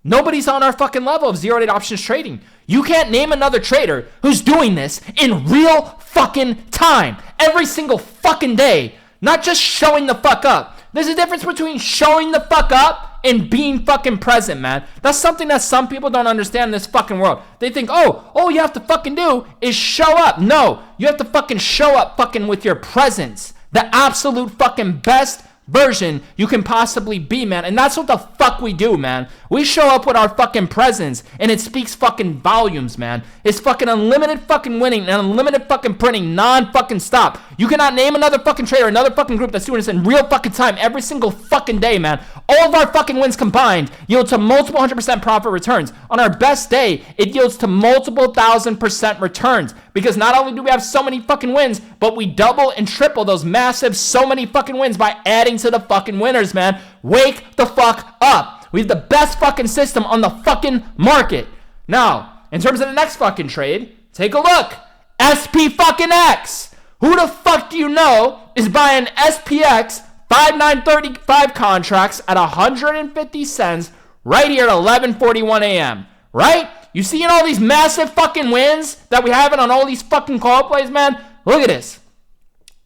Nobody's on our fucking level of zero-day options trading. You can't name another trader who's doing this in real fucking time, every single fucking day. Not just showing the fuck up. There's a difference between showing the fuck up and being fucking present, man. That's something that some people don't understand in this fucking world. They think, all you have to fucking do is show up. No, you have to fucking show up fucking with your presence. The absolute fucking best version you can possibly be, man. And that's what the fuck we do, man. We show up with our fucking presence, and it speaks fucking volumes, man. It's fucking unlimited fucking winning and unlimited fucking printing, non-fucking stop. You cannot name another fucking trader, another fucking group that's doing this in real fucking time every single fucking day, man. All of our fucking wins combined yield to multiple 100% profit returns. On our best day, it yields to multiple 1,000% returns, because not only do we have so many fucking wins, but we double and triple those massive so many fucking wins by adding to the fucking winners, man. Wake the fuck up. We have the best fucking system on the fucking market. Now, in terms of the next fucking trade, take a look. SP-fucking-X. Who the fuck do you know is buying SPX 5935 contracts at 150 cents right here at 11:41 a.m., right? You seeing all these massive fucking wins that we have on all these fucking call plays, man? Look at this.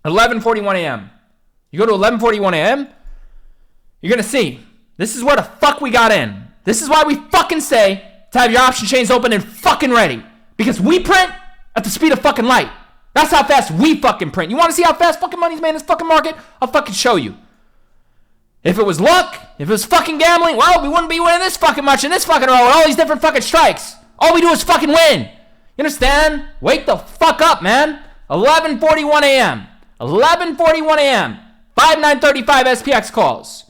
11:41 a.m. You go to 11:41 a.m., you're going to see. This is where the fuck we got in. This is why we fucking say to have your option chains open and fucking ready. Because we print at the speed of fucking light. That's how fast we fucking print. You want to see how fast fucking money's made in this fucking market? I'll fucking show you. If it was luck, if it was fucking gambling, well, we wouldn't be winning this fucking much in this fucking row with all these different fucking strikes. All we do is fucking win. You understand? Wake the fuck up, man. 11:41 a.m. 11:41 a.m. 5935 SPX calls.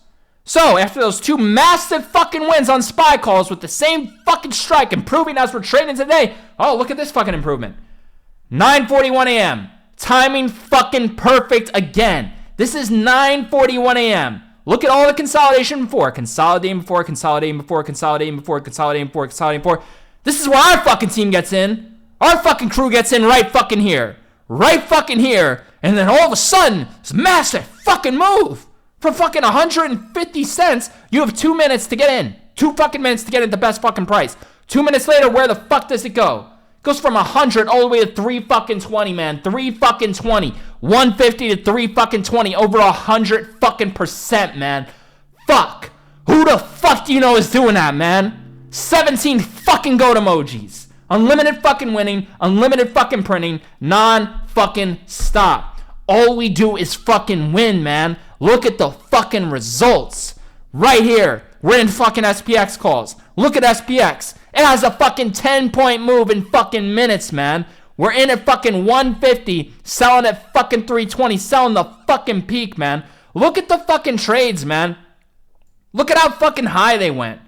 So, after those two massive fucking wins on SPY calls with the same fucking strike, improving as we're trading today, oh, look at this fucking improvement. 9:41 a.m. Timing fucking perfect again. This is 9:41 a.m. Look at all the consolidation before. Consolidating before, consolidating before, consolidating before, consolidating before, consolidating before. This is where our fucking team gets in. Our fucking crew gets in right fucking here. Right fucking here. And then all of a sudden, this massive fucking move. For fucking 150 cents, you have 2 minutes to get in. 2 fucking minutes to get at the best fucking price. 2 minutes later, where the fuck does it go? It goes from 100 all the way to 3 fucking 20, man. 3 fucking 20. 150 to 3 fucking 20. Over 100 fucking percent, man. Fuck. Who the fuck do you know is doing that, man? 17 fucking goat emojis. Unlimited fucking winning. Unlimited fucking printing. Non-fucking stop. All we do is fucking win, man. Look at the fucking results. Right here. we're in fucking SPX calls. Look at SPX. It has a fucking 10-point move in fucking minutes, man. We're in at fucking 150, selling at fucking 320, selling the fucking peak, man. Look at the fucking trades, man. Look at how fucking high they went.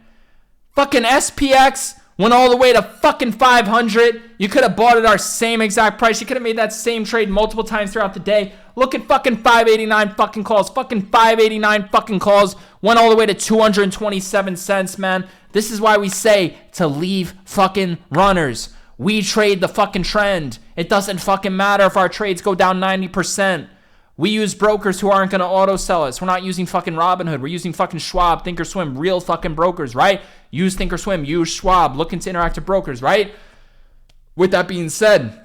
Fucking SPX went all the way to fucking 500. You could have bought it our same exact price. You could have made that same trade multiple times throughout the day. Look at fucking 589 fucking calls. Fucking 589 fucking calls went all the way to 227 cents, man. This is why we say to leave fucking runners. We trade the fucking trend. It doesn't fucking matter if our trades go down 90%. We use brokers who aren't going to auto sell us. We're not using fucking Robinhood. We're using fucking Schwab, Thinkorswim, real fucking brokers, right? Use Thinkorswim, use Schwab, look into Interactive Brokers, right? With that being said,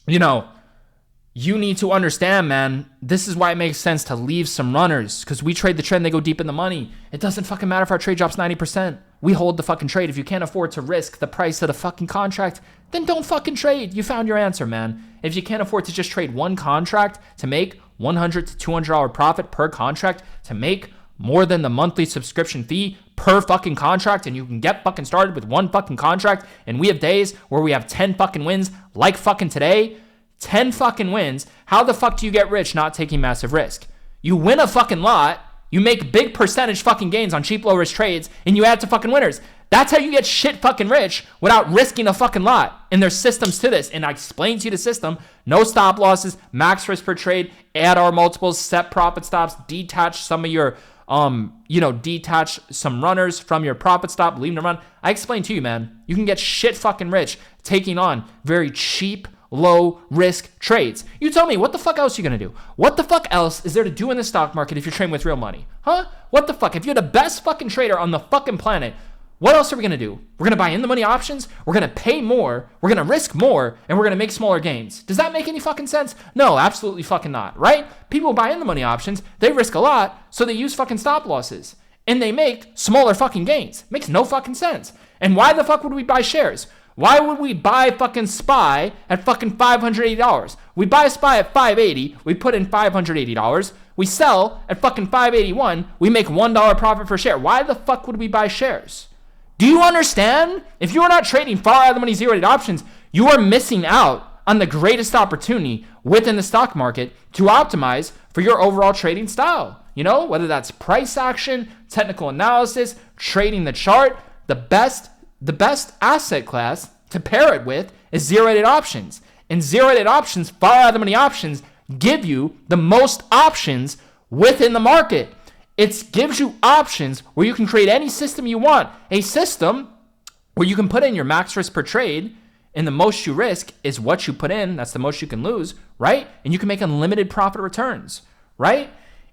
you need to understand, man, this is why it makes sense to leave some runners, because we trade the trend, they go deep in the money. It doesn't fucking matter if our trade drops 90%. We hold the fucking trade. If you can't afford to risk the price of the fucking contract, then don't fucking trade. You found your answer, man. If you can't afford to just trade one contract to make $100 to $200 profit per contract, to make more than the monthly subscription fee per fucking contract, and you can get fucking started with one fucking contract, and we have days where we have 10 fucking wins, like fucking today, 10 fucking wins, how the fuck do you get rich not taking massive risk? You win a fucking lot, you make big percentage fucking gains on cheap low risk trades, and you add to fucking winners. That's how you get shit fucking rich without risking a fucking lot. And there's systems to this. And I explained to you the system. No stop losses, max risk per trade, add our multiples, set profit stops, detach some of your, detach some runners from your profit stop, leave them run. I explained to you, man, you can get shit fucking rich taking on very cheap, low risk trades. You tell me, what the fuck else are you gonna do? What the fuck else is there to do in the stock market if you're trading with real money? Huh? What the fuck? If you're the best fucking trader on the fucking planet, what else are we gonna do? We're gonna buy in the money options, we're gonna pay more, we're gonna risk more, and we're gonna make smaller gains. Does that make any fucking sense? No, absolutely fucking not, right? People buy in the money options, they risk a lot, so they use fucking stop losses. And they make smaller fucking gains. Makes no fucking sense. And why the fuck would we buy shares? Why would we buy fucking SPY at fucking $580? We buy SPY at $580, we put in $580, we sell at fucking $581, we make $1 profit per share. Why the fuck would we buy shares? Do you understand? If you are not trading far out of the money zero-dated options, you are missing out on the greatest opportunity within the stock market to optimize for your overall trading style. Whether that's price action, technical analysis, trading the chart, the best asset class to pair it with is zero-dated options. And zero-dated options, far out of the money options, give you the most options within the market. It gives you options where you can create any system you want. A system where you can put in your max risk per trade, and the most you risk is what you put in. That's the most you can lose, right? And you can make unlimited profit returns, right?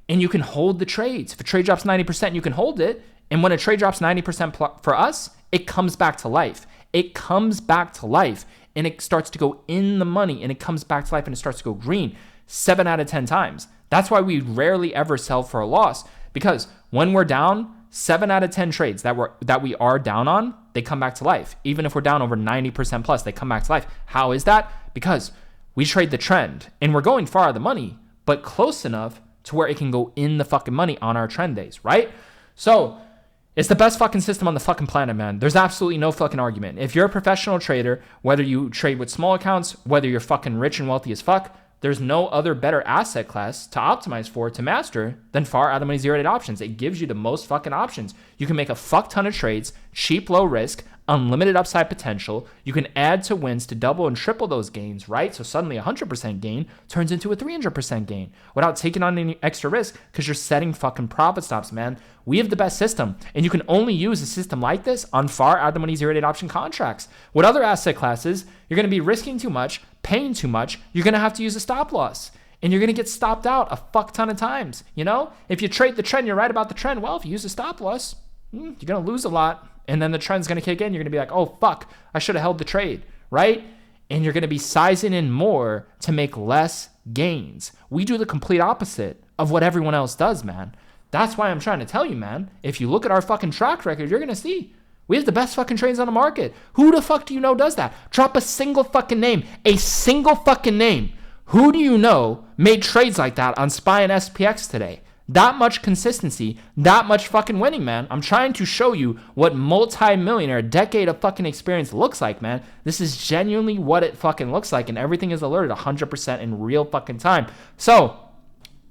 And you can hold the trades. If a trade drops 90%, you can hold it. And when a trade drops 90% for us, it comes back to life. It comes back to life, and it starts to go in the money, and it comes back to life, and it starts to go green 7 out of 10 times. That's why we rarely ever sell for a loss. Because when we're down, 7 out of 10 trades that we are down on, they come back to life. Even if we're down over 90% plus, they come back to life. How is that? Because we trade the trend, and we're going far out of the money, but close enough to where it can go in the fucking money on our trend days, right? So it's the best fucking system on the fucking planet, man. There's absolutely no fucking argument. If you're a professional trader, whether you trade with small accounts, whether you're fucking rich and wealthy as fuck, there's no other better asset class to optimize for, to master, than far out of the money zero-dated options. It gives you the most fucking options. You can make a fuck ton of trades, cheap, low risk, unlimited upside potential. You can add to wins to double and triple those gains, right? So suddenly 100% gain turns into a 300% gain without taking on any extra risk because you're setting fucking profit stops, man. We have the best system, and you can only use a system like this on far out of the money zero-dated option contracts. With other asset classes, you're going to be risking too much, paying too much. You're going to have to use a stop loss, and you're going to get stopped out a fuck ton of times. If you trade the trend, you're right about the trend. Well, if you use a stop loss, you're going to lose a lot. And then the trend's going to kick in. You're going to be like, oh, fuck, I should have held the trade, right? And you're going to be sizing in more to make less gains. We do the complete opposite of what everyone else does, man. That's why I'm trying to tell you, man. If you look at our fucking track record, you're going to see we have the best fucking trades on the market. Who the fuck do you know does that? Drop a single fucking name. A single fucking name. Who do you know made trades like that on SPY and SPX today? That much consistency, that much fucking winning, man. I'm trying to show you what multi-millionaire, decade of fucking experience looks like, man. This is genuinely what it fucking looks like, and everything is alerted 100% in real fucking time. So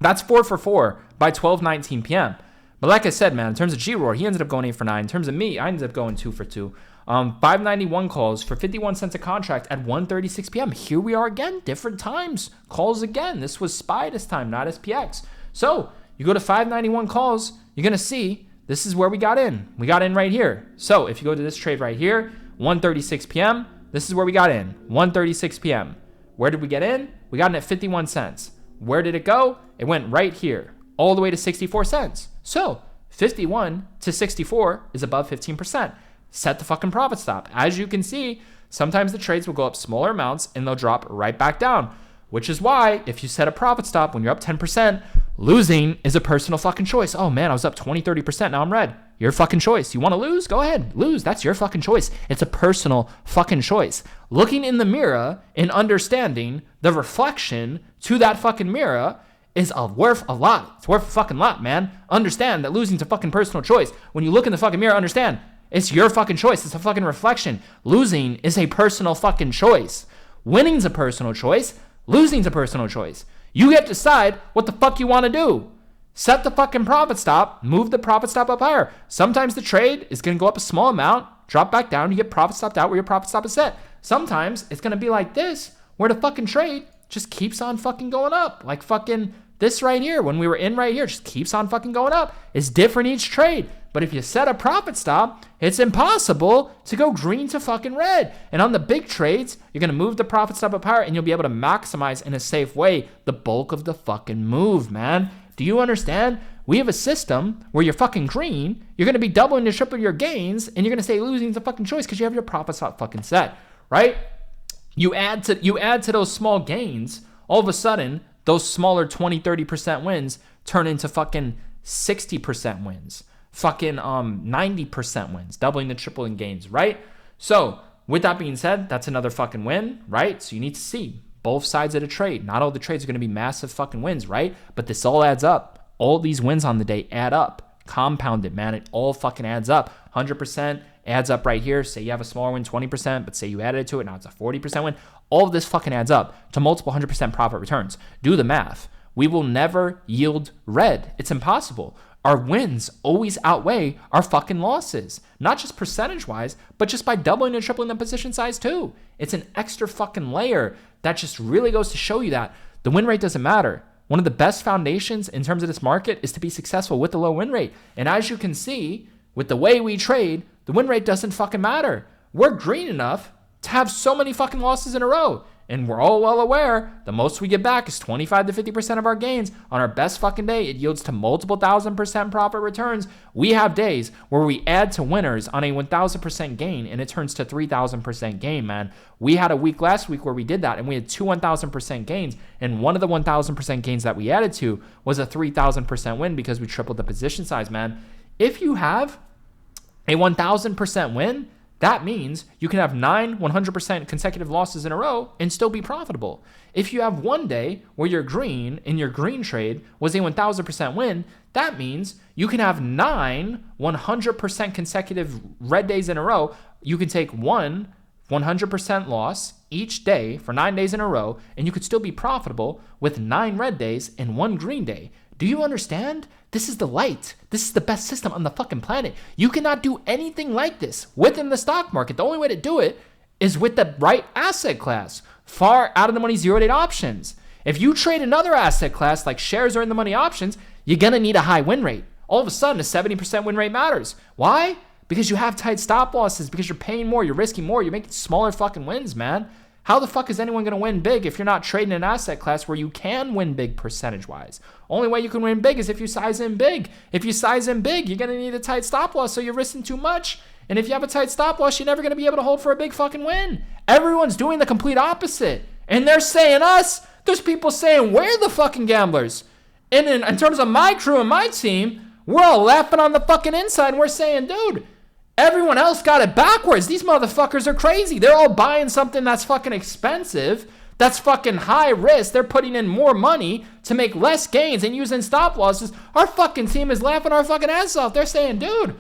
that's 4 for 4 by 12:19 p.m. But like I said, man, in terms of G-Roar, he ended up going 8 for 9. In terms of me, I ended up going 2 for 2. 591 calls for 51 cents a contract at 1:36 p.m. Here we are again, different times. Calls again. This was SPY this time, not SPX. So you go to 591 calls, you're going to see this is where we got in. We got in right here. So if you go to this trade right here, 1:36 p.m., this is where we got in, 1:36 p.m. Where did we get in? We got in at 51 cents. Where did it go? It went right here, all the way to 64 cents. So 51 to 64 is above 15%. Set the fucking profit stop. As you can see, sometimes the trades will go up smaller amounts and they'll drop right back down, which is why if you set a profit stop when you're up 10%, losing is a personal fucking choice. Oh man, I was up 20, 30%. Now I'm red. Your fucking choice. You want to lose? Go ahead. Lose. That's your fucking choice. It's a personal fucking choice. Looking in the mirror and understanding the reflection to that fucking mirror is worth a lot. It's worth a fucking lot, man. Understand that losing's a fucking personal choice. When you look in the fucking mirror, understand it's your fucking choice. It's a fucking reflection. Losing is a personal fucking choice. Winning's a personal choice. Losing's a personal choice. You get to decide what the fuck you want to do. Set the fucking profit stop. Move the profit stop up higher. Sometimes the trade is going to go up a small amount, drop back down. You get profit stopped out where your profit stop is set. Sometimes it's going to be like this, where the fucking trade just keeps on fucking going up. Like fucking this right here, when we were in right here, just keeps on fucking going up. It's different each trade. But if you set a profit stop, it's impossible to go green to fucking red. And on the big trades, you're going to move the profit stop up higher and you'll be able to maximize in a safe way the bulk of the fucking move, man. Do you understand? We have a system where you're fucking green, you're going to be doubling to triple your gains, and you're going to say losing is a fucking choice because you have your profit stop fucking set, right? You add to those small gains, all of a sudden, those smaller 20, 30% wins turn into fucking 60% wins. Fucking 90% wins, doubling the tripling gains, right? So with that being said, that's another fucking win, right? So you need to see both sides of the trade. Not all the trades are going to be massive fucking wins, right? But this all adds up. All these wins on the day add up. Compounded, man. It all fucking adds up. 100% adds up right here. Say you have a smaller win, 20%, but say you added it to it, now it's a 40% win. All of this fucking adds up to multiple 100% profit returns. Do the math. We will never yield red. It's impossible. Our wins always outweigh our fucking losses. Not just percentage-wise, but just by doubling and tripling the position size too. It's an extra fucking layer that just really goes to show you that the win rate doesn't matter. One of the best foundations in terms of this market is to be successful with the low win rate. And as you can see, with the way we trade, the win rate doesn't fucking matter. We're green enough to have so many fucking losses in a row. And we're all well aware the most we get back is 25 to 50% of our gains. On our best fucking day, it yields to multiple 1,000% profit returns. We have days where we add to winners on a 1,000% gain and it turns to 3,000% gain, man. We had a week last week where we did that and we had two 1,000% gains. And one of the 1,000% gains that we added to was a 3,000% win because we tripled the position size, man. If you have a 1,000% win, that means you can have 9 100% consecutive losses in a row and still be profitable. If you have one day where you're green and your green trade was a 1,000% win, that means you can have 9 100% consecutive red days in a row. You can take one 100% loss each day for 9 days in a row, and you could still be profitable with 9 red days and 1 green day. Do you understand? This is the light. This is the best system on the fucking planet. You cannot do anything like this within the stock market. The only way to do it is with the right asset class. Far out of the money 0-day options. If you trade another asset class like shares or in the money options, you're going to need a high win rate. All of a sudden, a 70% win rate matters. Why? Because you have tight stop losses, because you're paying more, you're risking more, you're making smaller fucking wins, man. How the fuck is anyone going to win big if you're not trading an asset class where you can win big percentage-wise? Only way you can win big is if you size in big. If you size in big, you're going to need a tight stop loss, so you're risking too much. And if you have a tight stop loss, you're never going to be able to hold for a big fucking win. Everyone's doing the complete opposite. And they're saying us. There's people saying we're the fucking gamblers. And in terms of my crew and my team, we're all laughing on the fucking inside. And we're saying, dude, everyone else got it backwards. These motherfuckers are crazy. They're all buying something that's fucking expensive that's fucking high risk. They're putting in more money to make less gains and using stop losses. Our fucking team is laughing our fucking ass off. They're saying, dude,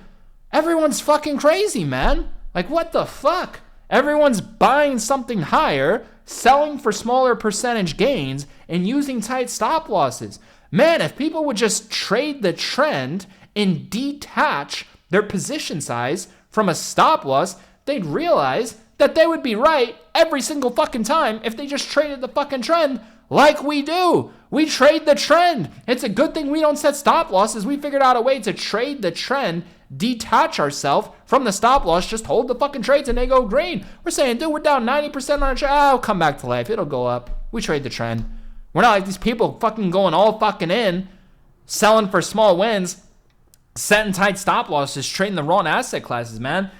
everyone's fucking crazy, man. Like, what the fuck? Everyone's buying something higher, selling for smaller percentage gains, and using tight stop losses. Man, if people would just trade the trend and detach their position size from a stop loss, they'd realize that they would be right every single fucking time if they just traded the fucking trend like we do. We trade the trend. It's a good thing we don't set stop losses. We figured out a way to trade the trend, detach ourselves from the stop loss, just hold the fucking trades and they go green. We're saying, dude, we're down 90% on a trade. Oh, come back to life. It'll go up. We trade the trend. We're not like these people fucking going all fucking in, selling for small wins, setting tight stop losses, trading the wrong asset classes, man.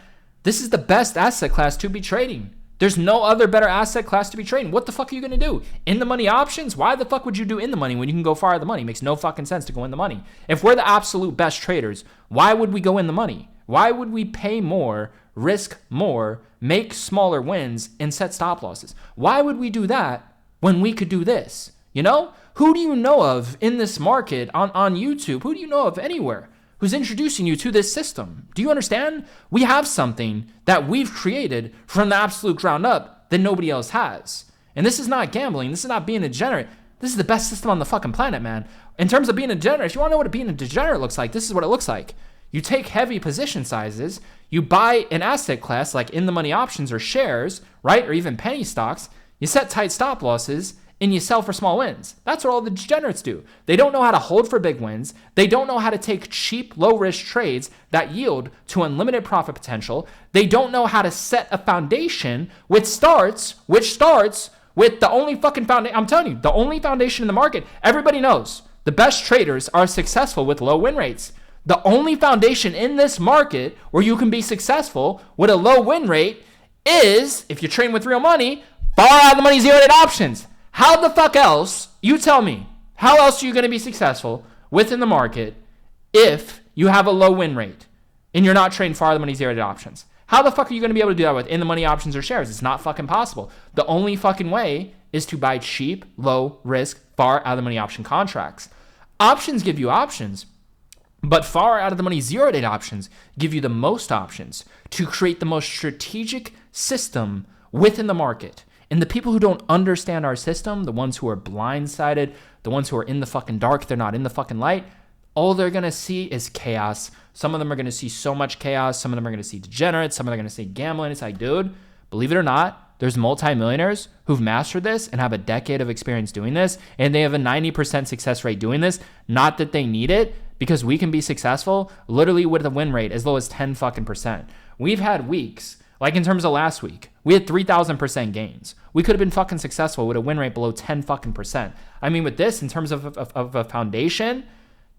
This is the best asset class to be trading. There's no other better asset class to be trading. What the fuck are you going to do? In the money options? Why the fuck would you do in the money when you can go far out of the money? It makes no fucking sense to go in the money. If we're the absolute best traders, why would we go in the money? Why would we pay more, risk more, make smaller wins, and set stop losses? Why would we do that when we could do this? You know? Who do you know of in this market on YouTube? Who do you know of anywhere who's introducing you to this system? Do you understand? We have something that we've created from the absolute ground up that nobody else has. And this is not gambling. This is not being a degenerate. This is the best system on the fucking planet, man. In terms of being a degenerate, if you want to know what being a degenerate looks like, this is what it looks like. You take heavy position sizes, you buy an asset class like in the money options or shares, right? Or even penny stocks, you set tight stop losses, and you sell for small wins. That's what all the degenerates do. They don't know how to hold for big wins. They don't know how to take cheap, low-risk trades that yield to unlimited profit potential. They don't know how to set a foundation which starts with the only fucking foundation. I'm telling you, the only foundation in the market. Everybody knows the best traders are successful with low win rates. The only foundation in this market where you can be successful with a low win rate is, if you're trading with real money, far out of the money zero-dated options. How the fuck else, you tell me, how else are you going to be successful within the market if you have a low win rate and you're not trading far out of the money zero-dated options? How the fuck are you going to be able to do that with in the money options or shares? It's not fucking possible. The only fucking way is to buy cheap, low risk, far out of the money option contracts. Options give you options, but far out of the money zero-dated options give you the most options to create the most strategic system within the market. And the people who don't understand our system, the ones who are blindsided, the ones who are in the fucking dark, they're not in the fucking light, all they're going to see is chaos. Some of them are going to see so much chaos. Some of them are going to see degenerates. Some of them are going to see gambling. It's like, dude, believe it or not, there's multimillionaires who've mastered this and have a decade of experience doing this, and they have a 90% success rate doing this. Not that they need it, because we can be successful literally with a win rate as low as 10 fucking percent. We've had weeks, like in terms of last week, we had 3,000% gains. We could have been fucking successful with a win rate below 10 fucking percent. I mean, with this, in terms of a foundation,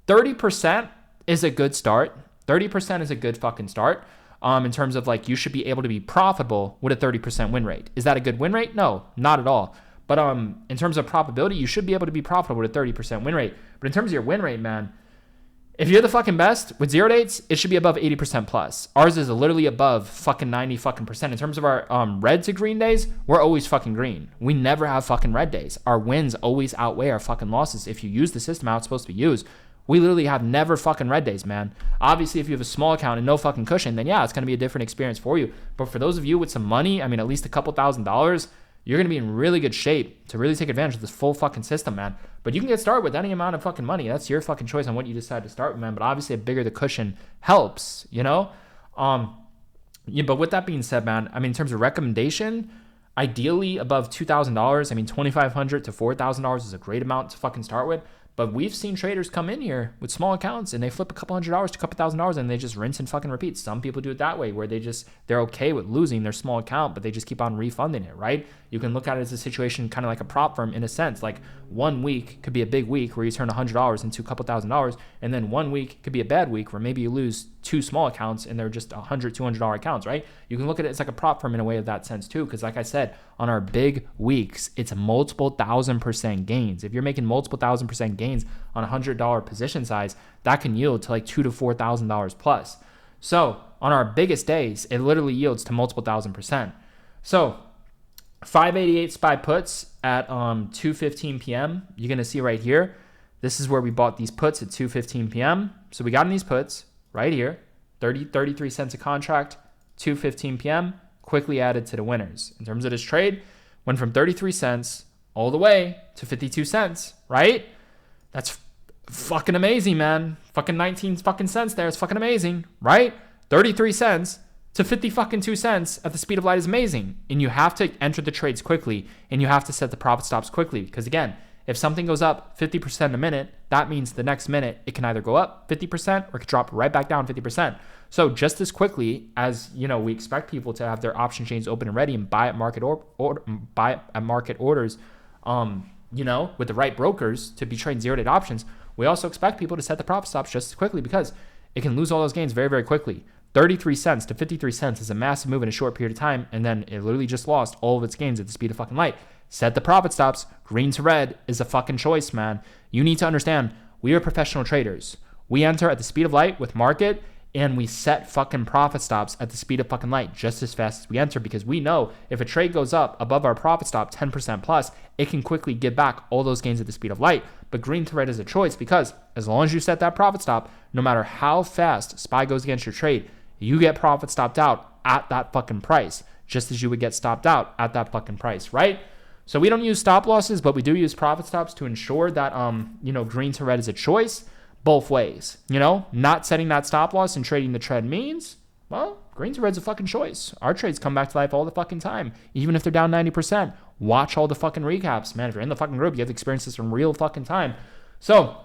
30% is a good start. 30% is a good fucking start. In terms of like, you should be able to be profitable with a 30% win rate. Is that a good win rate? No, not at all. But in terms of probability, you should be able to be profitable with a 30% win rate. But in terms of your win rate, man, if you're the fucking best with zero dates, it should be above 80% plus. Ours is literally above fucking 90 fucking percent. In terms of our red to green days, we're always fucking green. We never have fucking red days. Our wins always outweigh our fucking losses. If you use the system how it's supposed to be used, we literally have never fucking red days, man. Obviously, if you have a small account and no fucking cushion, then yeah, it's going to be a different experience for you. But for those of you with some money, I mean, at least a couple $1,000s, you're going to be in really good shape to really take advantage of this full fucking system, man. But you can get started with any amount of fucking money. That's your fucking choice on what you decide to start with, man. But obviously, the bigger the cushion helps, you know? Yeah, but with that being said, man, I mean, in terms of recommendation, ideally above $2,000. I mean, $2,500 to $4,000 is a great amount to fucking start with. But we've seen traders come in here with small accounts and they flip a couple $100 to a couple $1,000 and they just rinse and fucking repeat. Some people do it that way where they're okay with losing their small account, but they just keep on refunding it, right? You can look at it as a situation kind of like a prop firm in a sense. Like 1 week could be a big week where you turn $100 into a couple $1,000, and then 1 week could be a bad week where maybe you lose 2 small accounts and they're just $100, $200 accounts, right? You can look at it as like a prop firm in a way of that sense too, because like I said, on our big weeks, it's multiple 1,000% gains. If you're making multiple 1,000% gains on a $100 position size, that can yield to like $2,000 to $4,000 plus. So on our biggest days, it literally yields to multiple 1,000%. So 588 SPY puts at 2:15 p.m. You're going to see right here. This is where we bought these puts at 2:15 p.m. So we got in these puts right here, 33 cents a contract, 2:15 p.m., quickly added to the winners. In terms of this trade, went from 33 cents all the way to 52 cents, right? That's fucking amazing, man. Fucking 19 fucking cents there. It's fucking amazing, right? 33 cents to 50 fucking 2 cents at the speed of light is amazing. And you have to enter the trades quickly, and you have to set the profit stops quickly. Because again, if something goes up 50% in a minute, that means the next minute it can either go up 50% or it could drop right back down 50%. So just as quickly as, we expect people to have their option chains open and ready and buy at market buy at market orders, with the right brokers to be trading zero-day options, we also expect people to set the profit stops just as quickly because it can lose all those gains very, very quickly. 33 cents to 53 cents is a massive move in a short period of time, and then it literally just lost all of its gains at the speed of fucking light. Set the profit stops. Green to red is a fucking choice, man. You need to understand, we are professional traders. We enter at the speed of light with market, and we set fucking profit stops at the speed of fucking light just as fast as we enter, because we know if a trade goes up above our profit stop 10% plus, it can quickly give back all those gains at the speed of light. But green to red is a choice because as long as you set that profit stop, no matter how fast SPY goes against your trade, you get profit stopped out at that fucking price, just as you would get stopped out at that fucking price, right? So we don't use stop losses, but we do use profit stops to ensure that, green to red is a choice both ways. Not setting that stop loss and trading the trend means, well, green to red's a fucking choice. Our trades come back to life all the fucking time, even if they're down 90%. Watch all the fucking recaps, man. If you're in the fucking group, you have to experience this in real fucking time. So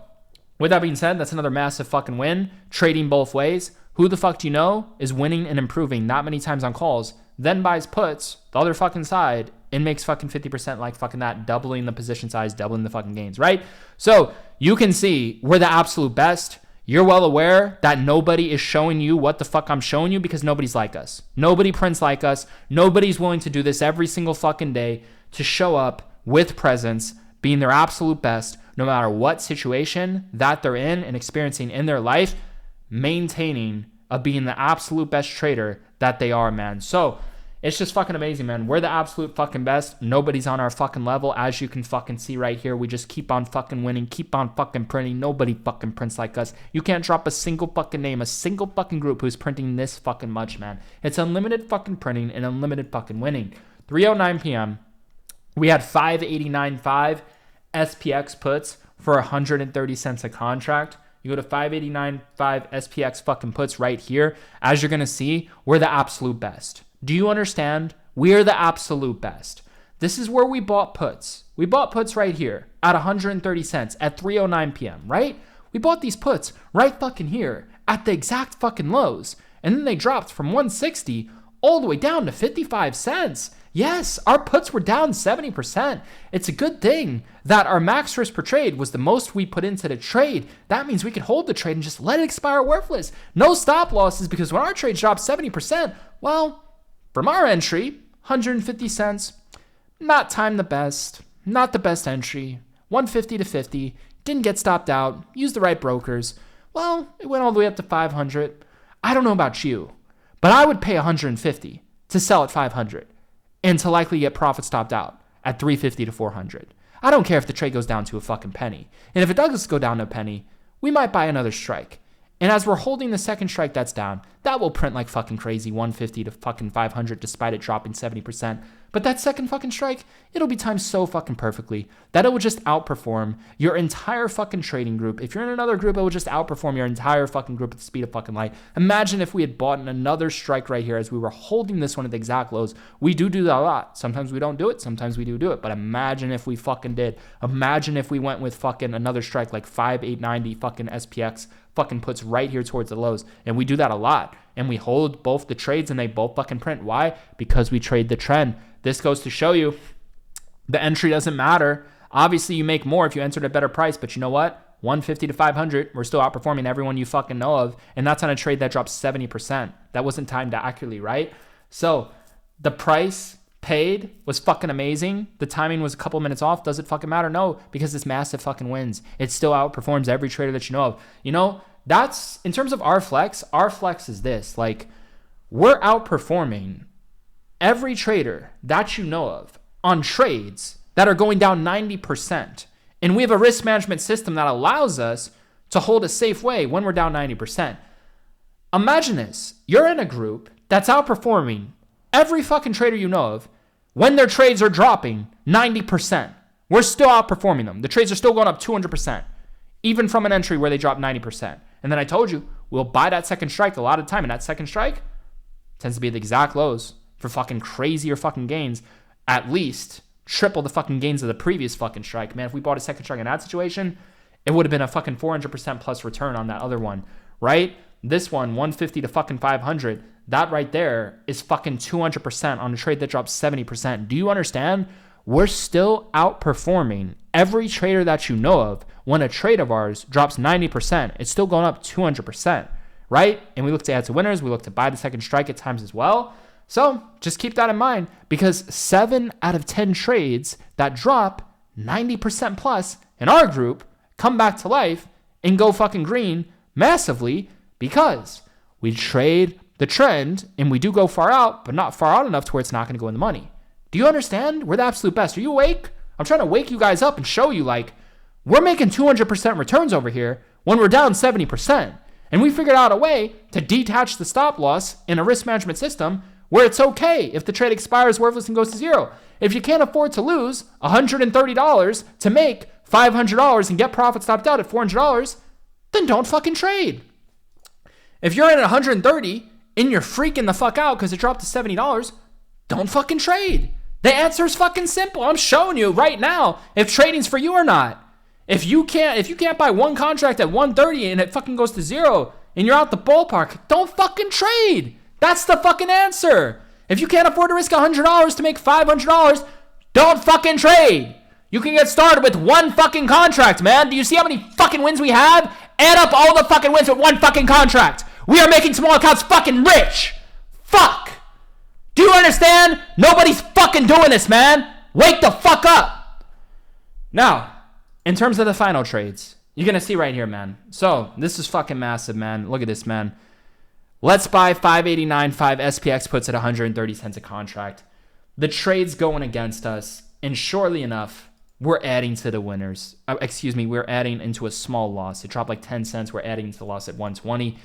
with that being said, that's another massive fucking win. Trading both ways. Who the fuck do you know is winning and improving not many times on calls, then buys puts, the other fucking side, and makes fucking 50% like fucking that, doubling the position size, doubling the fucking gains, right? So you can see we're the absolute best. You're well aware that nobody is showing you what the fuck I'm showing you because nobody's like us. Nobody prints like us. Nobody's willing to do this every single fucking day to show up with presence, being their absolute best, no matter what situation that they're in and experiencing in their life, maintaining being the absolute best trader that they are, man. So it's just fucking amazing, man. We're the absolute fucking best. Nobody's on our fucking level, as you can fucking see right here. We just keep on fucking winning, keep on fucking printing. Nobody fucking prints like us. You can't drop a single fucking name, a single fucking group who's printing this fucking much, man. It's unlimited fucking printing and unlimited fucking winning. 3:09 p.m. We had 589.5 SPX puts for 130 cents a contract. You go to 589.5 SPX fucking puts right here. As you're going to see, we're the absolute best. Do you understand? We're the absolute best. This is where we bought puts. We bought puts right here at 130 cents at 3:09 p.m., right? We bought these puts right fucking here at the exact fucking lows. And then they dropped from 160 all the way down to 55 cents. Yes, our puts were down 70%. It's a good thing that our max risk per trade was the most we put into the trade. That means we could hold the trade and just let it expire worthless. No stop losses, because when our trade dropped 70%, well, from our entry, 150 cents, not timed the best, not the best entry, 150 to 50, didn't get stopped out, used the right brokers. Well, it went all the way up to 500. I don't know about you, but I would pay 150 to sell at 500 and to likely get profit stopped out at 350 to 400. I don't care if the trade goes down to a fucking penny. And if it does go down to a penny, we might buy another strike. And as we're holding the second strike that's down, that will print like fucking crazy, 150 to fucking 500 despite it dropping 70%. But that second fucking strike, it'll be timed so fucking perfectly that it will just outperform your entire fucking trading group. If you're in another group, it will just outperform your entire fucking group at the speed of fucking light. Imagine if we had bought another strike right here as we were holding this one at the exact lows. We do that a lot. Sometimes we don't do it. Sometimes we do it. But imagine if we fucking did. Imagine if we went with fucking another strike like 5890 fucking SPX fucking puts right here towards the lows. And we do that a lot. And we hold both the trades and they both fucking print. Why? Because we trade the trend. This goes to show you the entry doesn't matter. Obviously, you make more if you enter at a better price, but you know what? 150 to 500, we're still outperforming everyone you fucking know of, and that's on a trade that dropped 70%. That wasn't timed accurately, right? So the price paid was fucking amazing. The timing was a couple minutes off. Does it fucking matter? No, because it's massive fucking wins. It still outperforms every trader that you know of. You know, that's, in terms of our flex is this. Like, we're outperforming every trader that you know of on trades that are going down 90%. And we have a risk management system that allows us to hold a safe way when we're down 90%. Imagine this. You're in a group that's outperforming every fucking trader you know of when their trades are dropping 90%. We're still outperforming them. The trades are still going up 200%, even from an entry where they drop 90%. And then I told you, we'll buy that second strike a lot of time. And that second strike tends to be the exact lows for fucking crazier fucking gains, at least triple the fucking gains of the previous fucking strike. Man, if we bought a second strike in that situation, it would have been a fucking 400% plus return on that other one, right? This one, 150 to fucking 500, that right there is fucking 200% on a trade that drops 70%. Do you understand? We're still outperforming every trader that you know of. When a trade of ours drops 90%, it's still going up 200%, right? And we look to add to winners. We look to buy the second strike at times as well. So just keep that in mind, because 7 out of 10 trades that drop 90% plus in our group come back to life and go fucking green massively, because we trade the trend and we do go far out, but not far out enough to where it's not going to go in the money. Do you understand? We're the absolute best. Are you awake? I'm trying to wake you guys up and show you, like, we're making 200% returns over here when we're down 70%. And we figured out a way to detach the stop loss in a risk management system where it's okay if the trade expires, worthless, and goes to zero. If you can't afford to lose $130 to make $500 and get profit stopped out at $400, then don't fucking trade. If you're in at 130 and you're freaking the fuck out because it dropped to $70, don't fucking trade. The answer is fucking simple. I'm showing you right now if trading's for you or not. If you can't buy one contract at 130 and it fucking goes to zero and you're out the ballpark, don't fucking trade. That's the fucking answer. If you can't afford to risk $100 to make $500, don't fucking trade. You can get started with one fucking contract, man. Do you see how many fucking wins we have? Add up all the fucking wins with one fucking contract. We are making small accounts fucking rich. Fuck. Do you understand? Nobody's fucking doing this, man. Wake the fuck up. Now, in terms of the final trades, you're going to see right here, man. So, this is fucking massive, man. Look at this, man. Let's buy 589, 5 SPX puts at 130 cents a contract. The trade's going against us, and shortly enough, we're adding to the winners. We're adding into a small loss. It dropped like 10 cents. We're adding to the loss at 120.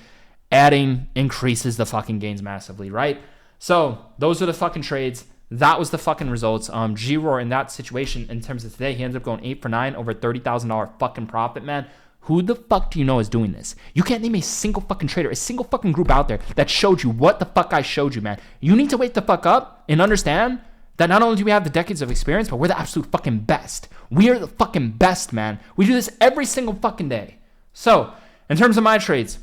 Adding increases the fucking gains massively, right? So those are the fucking trades. That was the fucking results. G-Roar in that situation, in terms of today, he ended up going 8 for 9, over $30,000 fucking profit, man. Who the fuck do you know is doing this? You can't name a single fucking trader, a single fucking group out there that showed you what the fuck I showed you, man. You need to wake the fuck up and understand that not only do we have the decades of experience, but we're the absolute fucking best. We are the fucking best, man. We do this every single fucking day. So, in terms of my trades,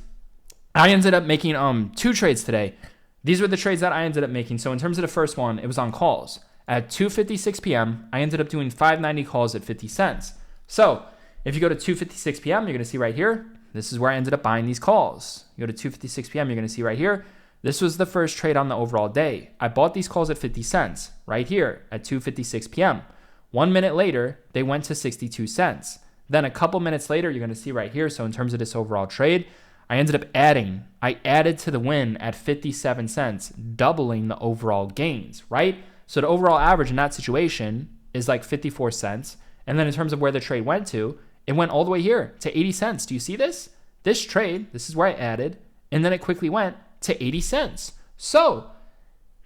I ended up making 2 trades today. These were the trades that I ended up making. So in terms of the first one, it was on calls. At 2:56 p.m., I ended up doing 590 calls at 50 cents. So if you go to 2:56 p.m., you're going to see right here, this is where I ended up buying these calls. You go to 2:56 p.m., you're going to see right here, this was the first trade on the overall day. I bought these calls at 50 cents right here at 2:56 p.m. 1 minute later, they went to 62 cents. Then a couple minutes later, you're going to see right here, so in terms of this overall trade, I ended up adding. I added to the win at 57 cents, doubling the overall gains, right? So the overall average in that situation is like 54 cents. And then in terms of where the trade went to, it went all the way here to 80 cents. Do you see this? This trade, this is where I added, and then it quickly went to 80 cents. So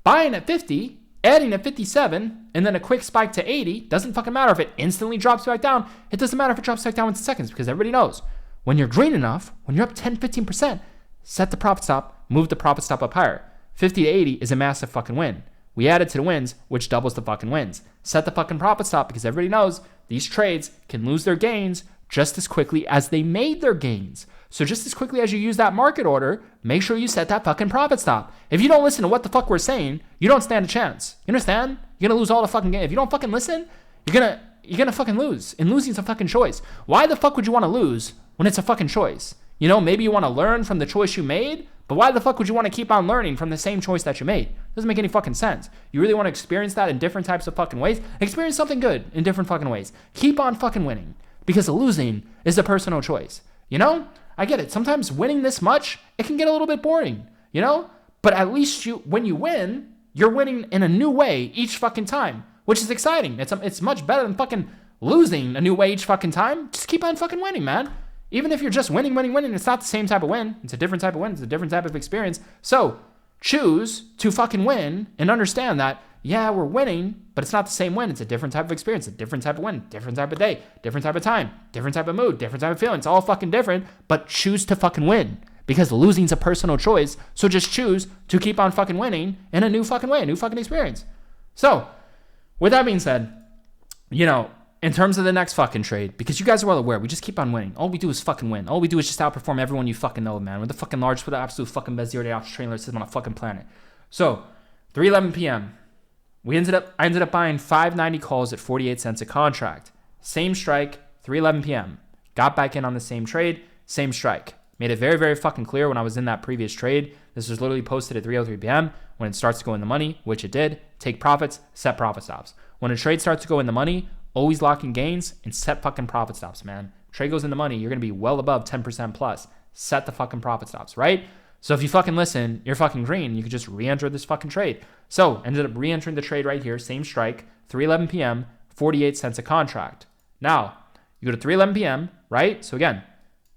buying at 50, adding at 57, and then a quick spike to 80, doesn't fucking matter if it instantly drops back down. It doesn't matter if it drops back down in seconds, because everybody knows when you're green enough, when you're up 10, 15%, set the profit stop, move the profit stop up higher. 50 to 80 is a massive fucking win. We added to the wins, which doubles the fucking wins. Set the fucking profit stop, because everybody knows these trades can lose their gains just as quickly as they made their gains. So just as quickly as you use that market order, make sure you set that fucking profit stop. If you don't listen to what the fuck we're saying, you don't stand a chance. You understand? You're gonna lose all the fucking game. If you don't fucking listen, you're gonna fucking lose. And losing is a fucking choice. Why the fuck would you want to lose when it's a fucking choice? You know, maybe you want to learn from the choice you made, but why the fuck would you want to keep on learning from the same choice that you made? Doesn't make any fucking sense. You really want to experience that in different types of fucking ways? Experience something good in different fucking ways. Keep on fucking winning, because losing is a personal choice. You know? I get it. Sometimes winning this much, it can get a little bit boring, you know? But at least when you win, you're winning in a new way each fucking time. which is exciting. It's much better than fucking losing a new way each fucking time. Just keep on fucking winning, man. Even if you're just winning, it's not the same type of win. It's a different type of win. It's a different type of experience. So choose to fucking win and understand that, yeah, we're winning, but it's not the same win. It's a different type of experience, a different type of win, different type of day, different type of time, different type of mood, different type of feeling. It's all fucking different, but choose to fucking win, because losing's a personal choice. So just choose to keep on fucking winning in a new fucking way, a new fucking experience. So with that being said, in terms of the next fucking trade, because you guys are well aware, we just keep on winning. All we do is fucking win. All we do is just outperform everyone you fucking know, man. We're the fucking largest, we're the absolute fucking best zero-day option trading system on the fucking planet. So 3:11 p.m. I ended up buying 590 calls at 48 cents a contract. Same strike, 3:11 p.m. Got back in on the same trade, same strike. Made it very, very fucking clear when I was in that previous trade. This was literally posted at 3:03 p.m. When it starts to go in the money, which it did, take profits, set profit stops. When a trade starts to go in the money, always lock in gains and set fucking profit stops, man. Trade goes in the money, you're going to be well above 10% plus. Set the fucking profit stops, right? So if you fucking listen, you're fucking green. You could just re-enter this fucking trade. So ended up re-entering the trade right here, same strike, 3:11 p.m., 48 cents a contract. Now, you go to 3:11 p.m., right? So again,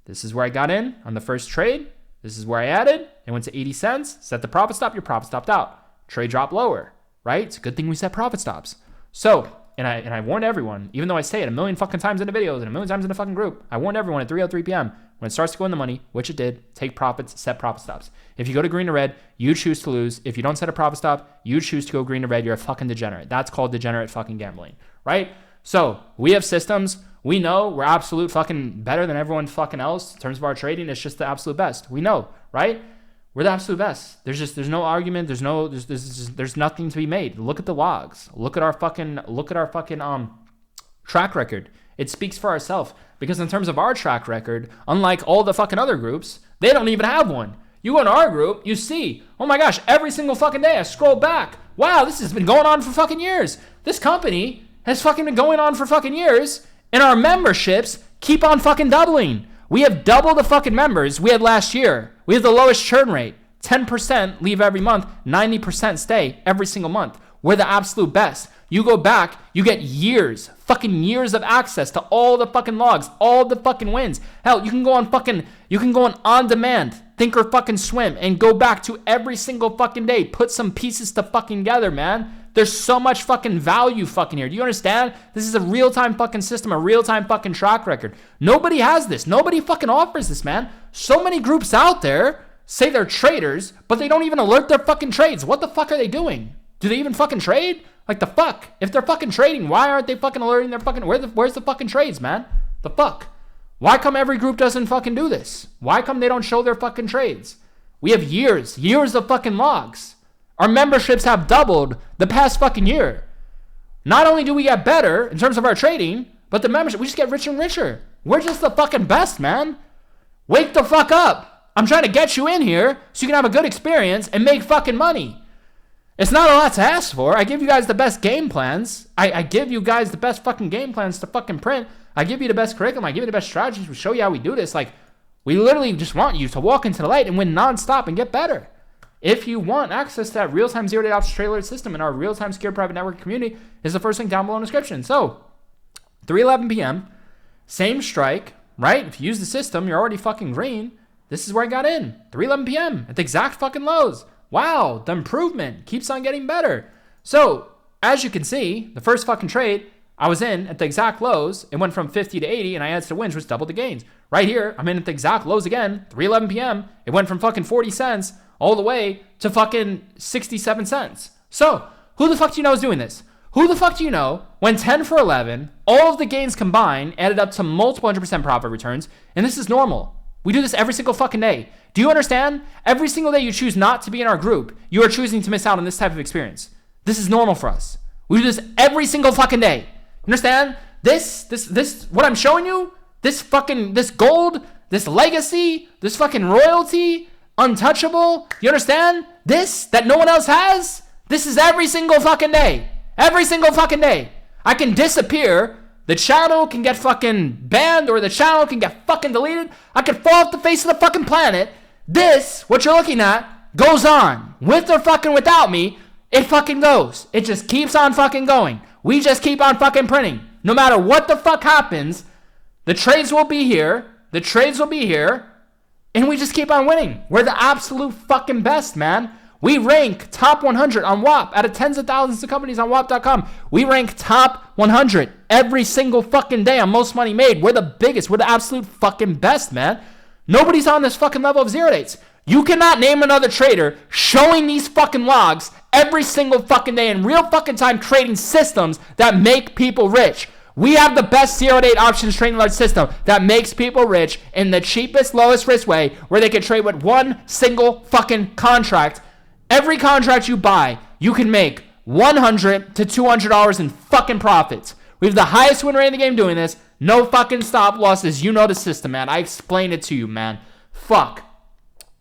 this is where I got in on the first trade. This is where I added. It went to 80 cents. Set the profit stop. Your profit stopped out. Trade dropped lower, right? It's a good thing we set profit stops. So, and I warned everyone, even though I say it a million fucking times in the videos and a million times in the fucking group, I warned everyone at 3:03 p.m. when it starts to go in the money, which it did, take profits, set profit stops. If you go to green to red, you choose to lose. If you don't set a profit stop, you choose to go green to red. You're a fucking degenerate. That's called degenerate fucking gambling, right? So we have systems. We know we're absolute fucking better than everyone fucking else in terms of our trading. It's just the absolute best. We know, right? We're the absolute best. There's no argument. There's nothing to be made. Look at the logs. Look at our fucking track record. It speaks for ourselves, because in terms of our track record, unlike all the fucking other groups, they don't even have one. You go into our group, you see, oh my gosh, every single fucking day I scroll back. Wow, this has been going on for fucking years. This company has fucking been going on for fucking years, and our memberships keep on fucking doubling. We have double the fucking members we had last year. We have the lowest churn rate. 10% leave every month, 90% stay every single month. We're the absolute best. You go back, you get years, fucking years of access to all the fucking logs, all the fucking wins. Hell, you can go on demand, think or fucking swim, and go back to every single fucking day. Put some pieces to fucking together, man. There's so much fucking value fucking here. Do you understand? This is a real-time fucking system, a real-time fucking track record. Nobody has this. Nobody fucking offers this, man. So many groups out there say they're traders, but they don't even alert their fucking trades. What the fuck are they doing? Do they even fucking trade? Like, the fuck? If they're fucking trading, why aren't they fucking alerting their fucking... Where's the fucking trades, man? The fuck? Why come every group doesn't fucking do this? Why come they don't show their fucking trades? We have years of fucking logs. Our memberships have doubled the past fucking year. Not only do we get better in terms of our trading, but the membership, we just get richer and richer. We're just the fucking best, man. Wake the fuck up. I'm trying to get you in here so you can have a good experience and make fucking money. It's not a lot to ask for. I give you guys the best game plans. I give you guys the best fucking game plans to fucking print. I give you the best curriculum. I give you the best strategies. We show you how we do this. Like, we literally just want you to walk into the light and win nonstop and get better. If you want access to that real-time zero-day options trade alert system in our real-time secure private network community, is the first link down below in the description. So, 3:11 p.m., same strike, right? If you use the system, you're already fucking green. This is where I got in. 3:11 p.m. at the exact fucking lows. Wow, the improvement keeps on getting better. So, as you can see, the first fucking trade, I was in at the exact lows. It went from 50 to 80, and I added to wins, which doubled the gains. Right here, I'm in at the exact lows again, 3:11 p.m. It went from fucking 40 cents all the way to fucking 67 cents. So, who the fuck do you know is doing this? Who the fuck do you know when 10 for 11, all of the gains combined added up to multiple 100% profit returns, and this is normal. We do this every single fucking day. Do you understand? Every single day you choose not to be in our group, you are choosing to miss out on this type of experience. This is normal for us. We do this every single fucking day. Understand? This, what I'm showing you, this gold, this legacy, this fucking royalty, untouchable, you understand? This, that no one else has, this is every single fucking day. Every single fucking day. I can disappear, the channel can get fucking banned, or the channel can get fucking deleted. I could fall off the face of the fucking planet. This, what you're looking at, goes on. With or fucking without me, it fucking goes. It just keeps on fucking going. We just keep on fucking printing. No matter what the fuck happens, the trades will be here. The trades will be here. And we just keep on winning. We're the absolute fucking best, man. We rank top 100 on WAP out of tens of thousands of companies on WAP.com. We rank top 100 every single fucking day on most money made. We're the biggest. We're the absolute fucking best, man. Nobody's on this fucking level of zero dates. You cannot name another trader showing these fucking logs every single fucking day in real fucking time creating systems that make people rich. We have the best zero-date options trading large system that makes people rich in the cheapest, lowest risk way where they can trade with one single fucking contract. Every contract you buy, you can make $100 to $200 in fucking profits. We have the highest win rate in the game doing this. No fucking stop losses. You know the system, man. I explained it to you, man. Fuck.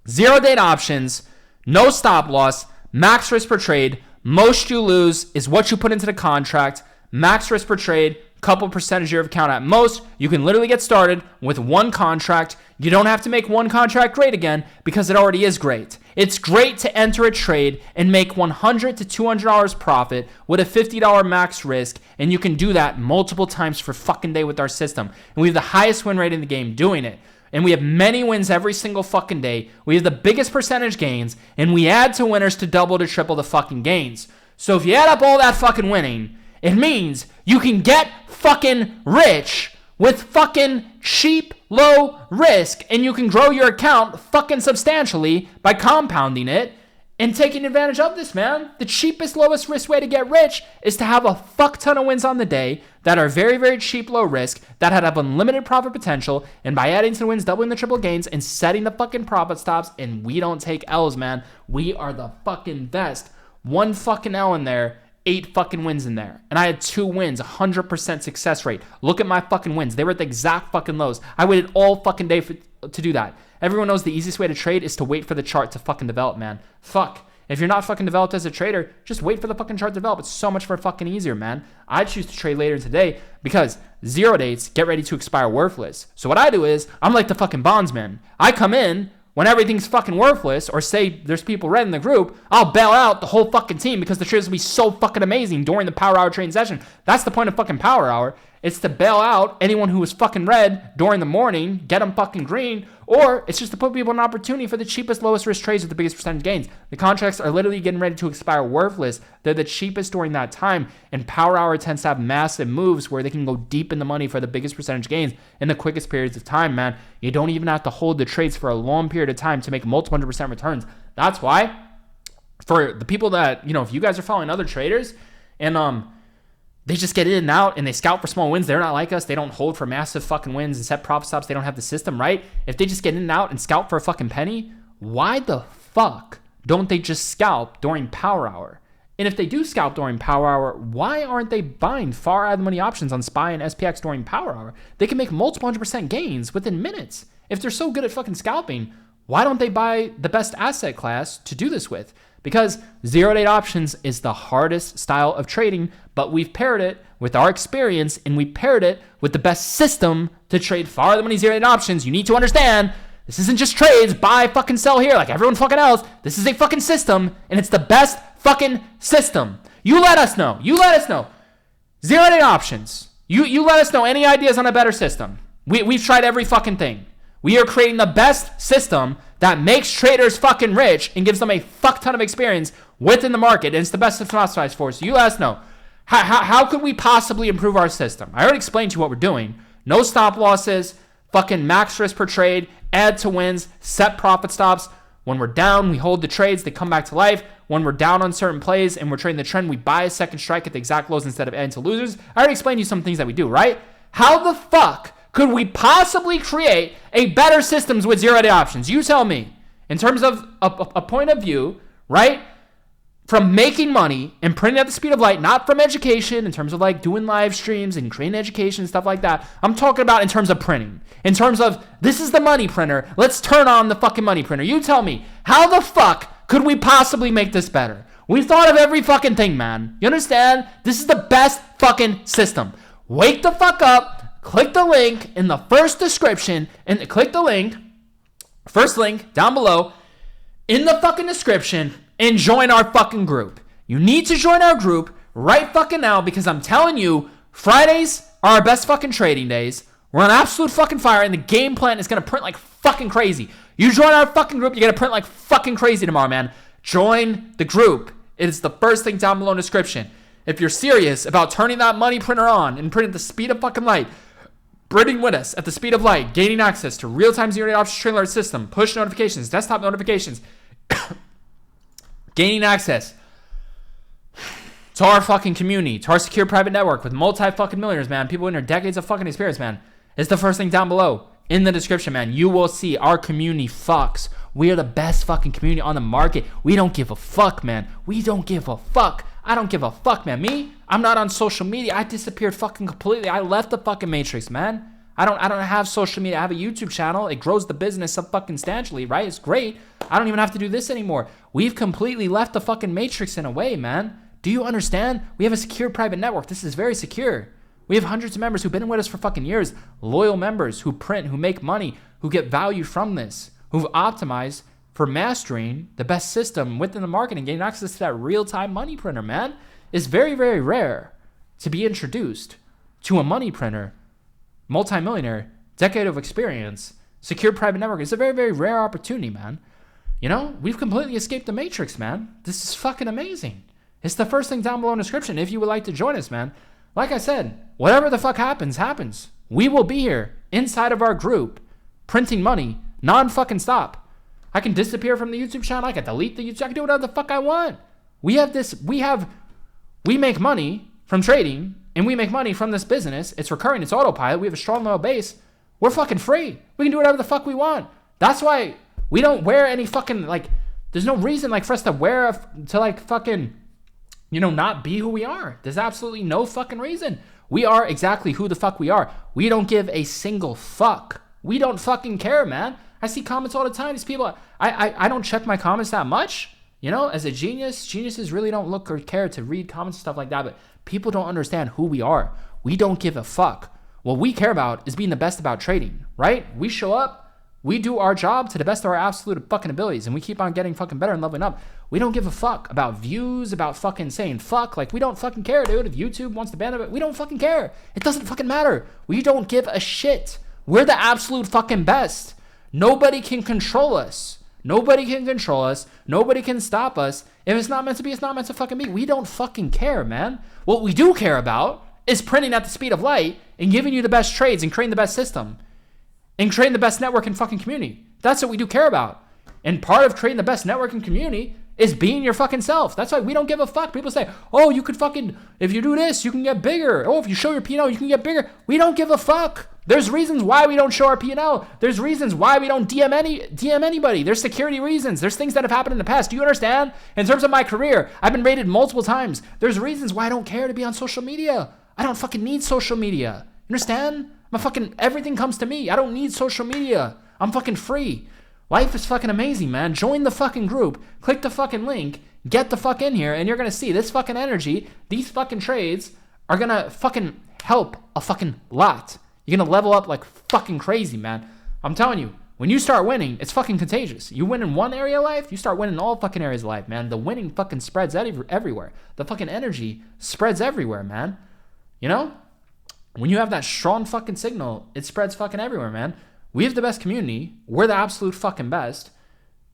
Zero-date options, no stop loss, max risk per trade. Most you lose is what you put into the contract. Max risk per trade, couple percentage of your account at most. You can literally get started with one contract. You don't have to make one contract great again because it already is great. It's great to enter a trade and make $100 to $200 profit with a $50 max risk, and you can do that multiple times for fucking day with our system. And we have the highest win rate in the game doing it. And we have many wins every single fucking day. We have the biggest percentage gains, and we add to winners to double to triple the fucking gains. So if you add up all that fucking winning, it means you can get fucking rich with fucking cheap, low risk, and you can grow your account fucking substantially by compounding it and taking advantage of this, man. The cheapest, lowest risk way to get rich is to have a fuck ton of wins on the day that are very, very cheap, low risk, that have unlimited profit potential, and by adding to the wins, doubling the triple gains, and setting the fucking profit stops, and we don't take L's, man. We are the fucking best. One fucking L in there, 8 fucking wins in there. And I had 2 wins, 100% success rate. Look at my fucking wins. They were at the exact fucking lows. I waited all fucking day to do that. Everyone knows the easiest way to trade is to wait for the chart to fucking develop, man. Fuck. If you're not fucking developed as a trader, just wait for the fucking chart to develop. It's so much more fucking easier, man. I choose to trade later today because zero dates get ready to expire worthless. So what I do is, I'm like the fucking bondsman. I come in when everything's fucking worthless, or say there's people red in the group, I'll bail out the whole fucking team because the traders will be so fucking amazing during the power hour trading session. That's the point of fucking power hour. It's to bail out anyone who was fucking red during the morning, get them fucking green, or it's just to put people in an opportunity for the cheapest, lowest risk trades with the biggest percentage gains. The contracts are literally getting ready to expire worthless. They're the cheapest during that time, and power hour tends to have massive moves where they can go deep in the money for the biggest percentage gains in the quickest periods of time, man. You don't even have to hold the trades for a long period of time to make multiple 100% returns. That's why, for the people that, if you guys are following other traders and they just get in and out and they scout for small wins. They're not like us. They don't hold for massive fucking wins and set profit stops. They don't have the system, right? If they just get in and out and scout for a fucking penny, why the fuck don't they just scalp during power hour? And if they do scalp during power hour, why aren't they buying far out of the money options on SPY and SPX during power hour? They can make multiple 100% gains within minutes. If they're so good at fucking scalping, why don't they buy the best asset class to do this with? Because zero-date options is the hardest style of trading, but we've paired it with our experience and we paired it with the best system to trade far out of the money zero-date options. You need to understand, this isn't just trades, buy, fucking sell here like everyone fucking else. This is a fucking system, and it's the best fucking system. You let us know. You let us know. Zero-date options. You let us know any ideas on a better system. We've tried every fucking thing. We are creating the best system that makes traders fucking rich and gives them a fuck ton of experience within the market. And it's the best system optimized for. So you let us know. How could we possibly improve our system? I already explained to you what we're doing. No stop losses, fucking max risk per trade, add to wins, set profit stops. When we're down, we hold the trades. They come back to life. When we're down on certain plays and we're trading the trend, we buy a second strike at the exact lows instead of adding to losers. I already explained to you some things that we do, right? How the fuck could we possibly create a better systems with zero-day options? You tell me. In terms of a point of view, right? From making money and printing at the speed of light, not from education, in terms of like doing live streams and creating education and stuff like that. I'm talking about in terms of printing. In terms of, this is the money printer. Let's turn on the fucking money printer. You tell me, how the fuck could we possibly make this better? We've thought of every fucking thing, man. You understand? This is the best fucking system. Wake the fuck up. Click the link in the first description and click the link, first link down below in the fucking description and join our fucking group. You need to join our group right fucking now, because I'm telling you, Fridays are our best fucking trading days. We're on absolute fucking fire, and the game plan is going to print like fucking crazy. You join our fucking group, you're going to print like fucking crazy tomorrow, man. Join the group. It is the first thing down below in the description. If you're serious about turning that money printer on and printing at the speed of fucking light, printing with us at the speed of light, gaining access to real-time zero-day options trading alert system, push notifications, desktop notifications, gaining access to our fucking community, to our secure private network with multi-fucking millionaires, man. People in their decades of fucking experience, man. It's the first thing down below in the description, man. You will see our community fucks. We are the best fucking community on the market. We don't give a fuck, man. We don't give a fuck. I don't give a fuck, man. Me, I'm not on social media. I disappeared fucking completely. I left the fucking matrix, man. I don't have social media. I have a YouTube channel. It grows the business up fucking substantially, right? It's great. I don't even have to do this anymore. We've completely left the fucking matrix in a way, man. Do you understand? We have a secure private network. This is very secure. We have hundreds of members who've been with us for fucking years. Loyal members who print, who make money, who get value from this, who've optimized for mastering the best system within the market and getting access to that real-time money printer, man. It's very, very rare to be introduced to a money printer, multimillionaire, decade of experience, secure private network. It's a very, very rare opportunity, man. You know, we've completely escaped the matrix, man. This is fucking amazing. It's the first thing down below in the description if you would like to join us, man. Like I said, whatever the fuck happens, happens. We will be here inside of our group, printing money, non-fucking stop. I can disappear from the YouTube channel. I can delete the YouTube. I can do whatever the fuck I want. We make money from trading, and we make money from this business. It's recurring. It's autopilot. We have a strong loyal base. We're fucking free. We can do whatever the fuck we want. That's why we don't wear any fucking, like, there's no reason, like, for us to wear, to, like, fucking, you know, not be who we are. There's absolutely no fucking reason. We are exactly who the fuck we are. We don't give a single fuck. We don't fucking care, man. I see comments all the time. These people, I don't check my comments that much. You know, as a genius, geniuses really don't look or care to read comments and stuff like that. But people don't understand who we are. We don't give a fuck. What we care about is being the best about trading, right? We show up. We do our job to the best of our absolute fucking abilities, and we keep on getting fucking better and leveling up. We don't give a fuck about views, about fucking saying fuck. Like, we don't fucking care, dude. If YouTube wants to ban it, we don't fucking care. It doesn't fucking matter. We don't give a shit. We're the absolute fucking best. Nobody can control us. Nobody can control us. Nobody can stop us. If it's not meant to be, it's not meant to fucking be. We don't fucking care, man. What we do care about is printing at the speed of light and giving you the best trades and creating the best system and creating the best network and fucking community. That's what we do care about. And part of creating the best network and community is being your fucking self. That's why we don't give a fuck. People say, oh, you could fucking, if you do this, you can get bigger. Oh, if you show your P&L, you can get bigger. We don't give a fuck. There's reasons why we don't show our P&L. There's reasons why we don't DM anybody. There's security reasons. There's things that have happened in the past. Do you understand? In terms of my career, I've been rated multiple times. There's reasons why I don't care to be on social media. I don't fucking need social media. You understand? Everything comes to me. I don't need social media. I'm fucking free. Life is fucking amazing, man. Join the fucking group. Click the fucking link. Get the fuck in here, and you're gonna see this fucking energy. These fucking trades are gonna fucking help a fucking lot. You're gonna level up like fucking crazy, man. I'm telling you, when you start winning, it's fucking contagious. You win in one area of life, you start winning in all fucking areas of life, man. The winning fucking spreads everywhere. The fucking energy spreads everywhere, man. You know? When you have that strong fucking signal, it spreads fucking everywhere, man. We have the best community. We're the absolute fucking best.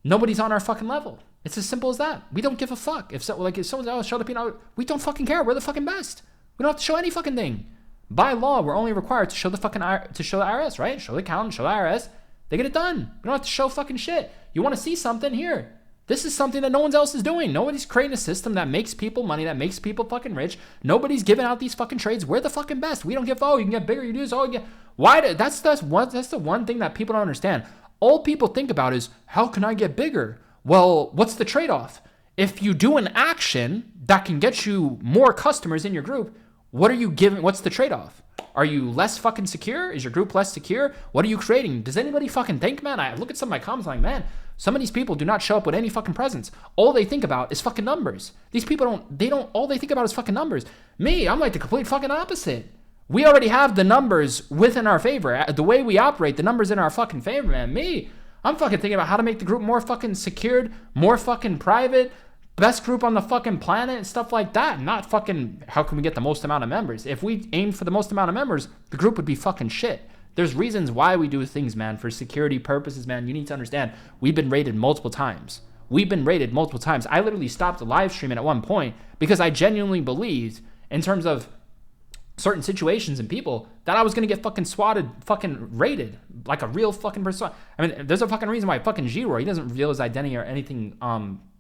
Nobody's on our fucking level. It's as simple as that. We don't give a fuck. If someone's else show the P&L, we don't fucking care. We're the fucking best. We don't have to show any fucking thing. By law, we're only required to show the fucking to show the IRS, right? Show the accountant, show the IRS. They get it done. We don't have to show fucking shit. You want to see something? Here. This is something that no one else is doing. Nobody's creating a system that makes people money, that makes people fucking rich. Nobody's giving out these fucking trades. We're the fucking best. We don't give, oh, you can get bigger, you do this, oh, you get... Why? That's the one thing that people don't understand. All people think about is, how can I get bigger? Well, what's the trade-off? If you do an action that can get you more customers in your group, what are you giving? What's the trade-off? Are you less fucking secure? Is your group less secure? What are you creating? Does anybody fucking think, man? I look at some of my comments like, man, some of these people do not show up with any fucking presence. All they think about is fucking numbers. These people all they think about is fucking numbers. Me, I'm like the complete fucking opposite. We already have the numbers within our favor. The way we operate, the numbers in our fucking favor, man. Me, I'm fucking thinking about how to make the group more fucking secured, more fucking private, best group on the fucking planet and stuff like that. Not fucking how can we get the most amount of members. If we aimed for the most amount of members, the group would be fucking shit. There's reasons why we do things, man. For security purposes, man, you need to understand we've been raided multiple times. I literally stopped live streaming at one point because I genuinely believed in terms of certain situations and people that I was going to get fucking swatted, fucking raided like a real fucking person. I mean, there's a fucking reason why fucking G-Roy, he doesn't reveal his identity or anything,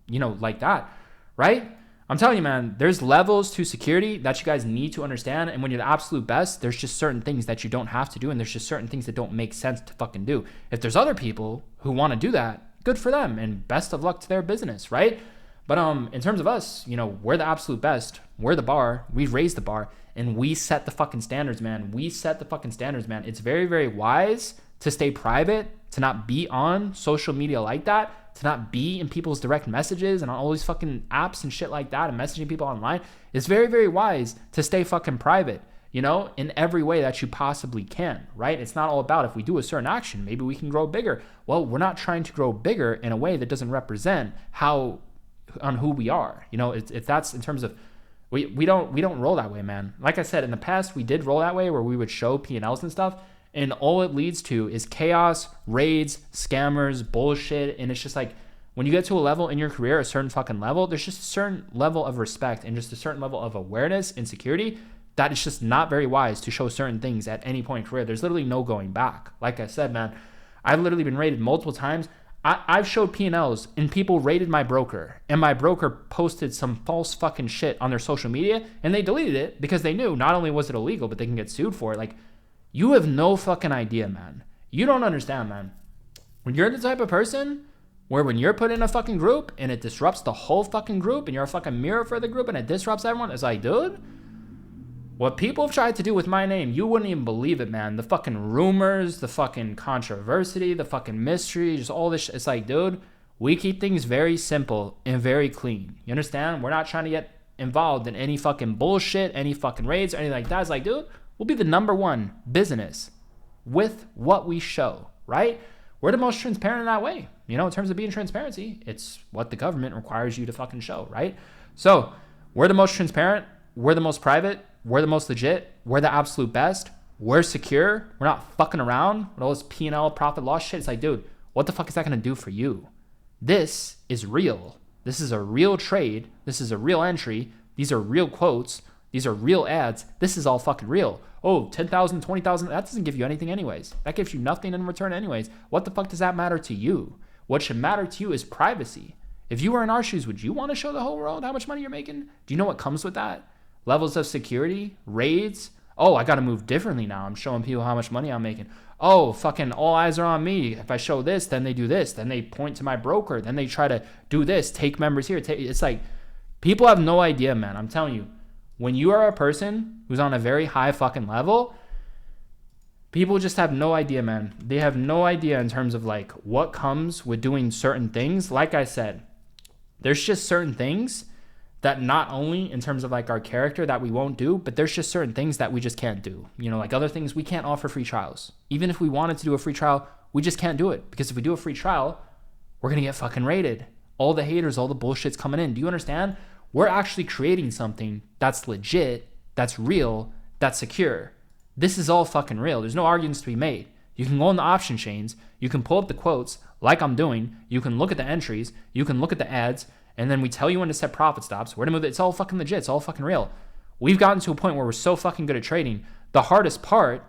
like that, right? I'm telling you, man, there's levels to security that you guys need to understand. And when you're the absolute best, there's just certain things that you don't have to do. And there's just certain things that don't make sense to fucking do. If there's other people who want to do that, good for them and best of luck to their business, right? But in terms of us, we're the absolute best. We're the bar. We've raised the bar and we set the fucking standards, man. It's very, very wise to stay private, to not be on social media like that, to not be in people's direct messages and on all these fucking apps and shit like that and messaging people online. It's very, very wise to stay fucking private, in every way that you possibly can, right? It's not all about if we do a certain action, maybe we can grow bigger. Well, we're not trying to grow bigger in a way that doesn't represent on who we are. If that's in terms of, we don't roll that way, man. Like I said, in the past, we did roll that way where we would show P&Ls and stuff. And all it leads to is chaos, raids, scammers, bullshit. And it's just like, when you get to a level in your career, a certain fucking level, there's just a certain level of respect and just a certain level of awareness and security that it's just not very wise to show certain things at any point in career. There's literally no going back. Like I said, man, I've literally been raided multiple times. I've showed P&Ls and people raided my broker and my broker posted some false fucking shit on their social media and they deleted it because they knew not only was it illegal, but they can get sued for it. Like, you have no fucking idea, man. You don't understand, man. When you're the type of person where when you're put in a fucking group and it disrupts the whole fucking group and you're a fucking mirror for the group and it disrupts everyone, it's like, dude, what people have tried to do with my name, you wouldn't even believe it, man. The fucking rumors, the fucking controversy, the fucking mystery, just all this shit. It's like, dude, we keep things very simple and very clean. You understand? We're not trying to get involved in any fucking bullshit, any fucking raids or anything like that. It's like, dude, we'll be the number one business with what we show, right? We're the most transparent in that way. In terms of being transparency, it's what the government requires you to fucking show, right? So we're the most transparent. We're the most private. We're the most legit. We're the absolute best. We're secure. We're not fucking around with all this P&L profit loss shit. It's like, dude, what the fuck is that going to do for you? This is real. This is a real trade. This is a real entry. These are real quotes. These are real ads. This is all fucking real. Oh, 10,000, 20,000, that doesn't give you anything anyways. That gives you nothing in return anyways. What the fuck does that matter to you? What should matter to you is privacy. If you were in our shoes, would you want to show the whole world how much money you're making? Do you know what comes with that? Levels of security, raids. Oh, I got to move differently now. I'm showing people how much money I'm making. Oh, fucking all eyes are on me. If I show this, then they do this. Then they point to my broker. Then they try to do this, take members here. It's like, people have no idea, man. I'm telling you. When you are a person who's on a very high fucking level, people just have no idea, man. They have no idea in terms of like what comes with doing certain things. Like I said, there's just certain things that not only in terms of like our character that we won't do, but there's just certain things that we just can't do. Like other things, we can't offer free trials. Even if we wanted to do a free trial, we just can't do it. Because if we do a free trial, we're going to get fucking raided. All the haters, all the bullshit's coming in. Do you understand? We're actually creating something that's legit, that's real, that's secure. This is all fucking real. There's no arguments to be made. You can go on the option chains. You can pull up the quotes like I'm doing. You can look at the entries. You can look at the ads. And then we tell you when to set profit stops, where to move it. It's all fucking legit. It's all fucking real. We've gotten to a point where we're so fucking good at trading. The hardest part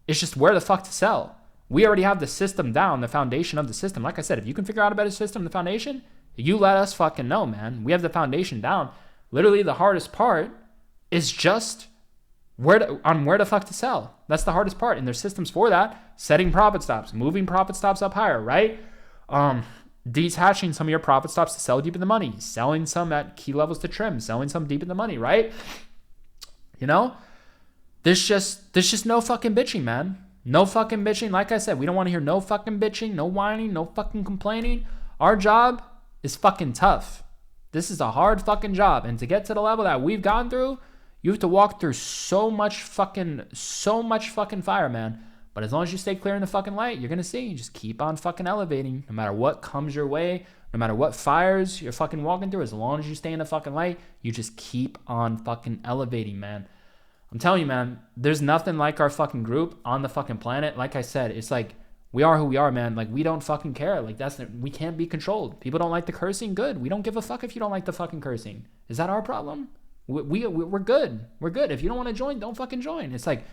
is just where the fuck to sell. We already have the system down, the foundation of the system. Like I said, if you can figure out a better system, the foundation, you let us fucking know, man. We have the foundation down. Literally, the hardest part is just where the fuck to sell. That's the hardest part. And there's systems for that. Setting profit stops, moving profit stops up higher, right? Detaching some of your profit stops to sell deep in the money, selling some at key levels to trim, selling some deep in the money, right? There's just no fucking bitching, man. No fucking bitching. Like I said, we don't want to hear no fucking bitching, no whining, no fucking complaining. Our job is fucking tough. This is a hard fucking job. And to get to the level that we've gone through, you have to walk through so much fucking fire, man. But as long as you stay clear in the fucking light, you're going to see. Just keep on fucking elevating. No matter what comes your way, no matter what fires you're fucking walking through, as long as you stay in the fucking light, you just keep on fucking elevating, man. I'm telling you, man, there's nothing like our fucking group on the fucking planet. Like I said, it's like, we are who we are, man. Like, we don't fucking care. Like, we can't be controlled. People don't like the cursing. Good. We don't give a fuck if you don't like the fucking cursing. Is that our problem? We're good. We're good. If you don't want to join, don't fucking join. It's like,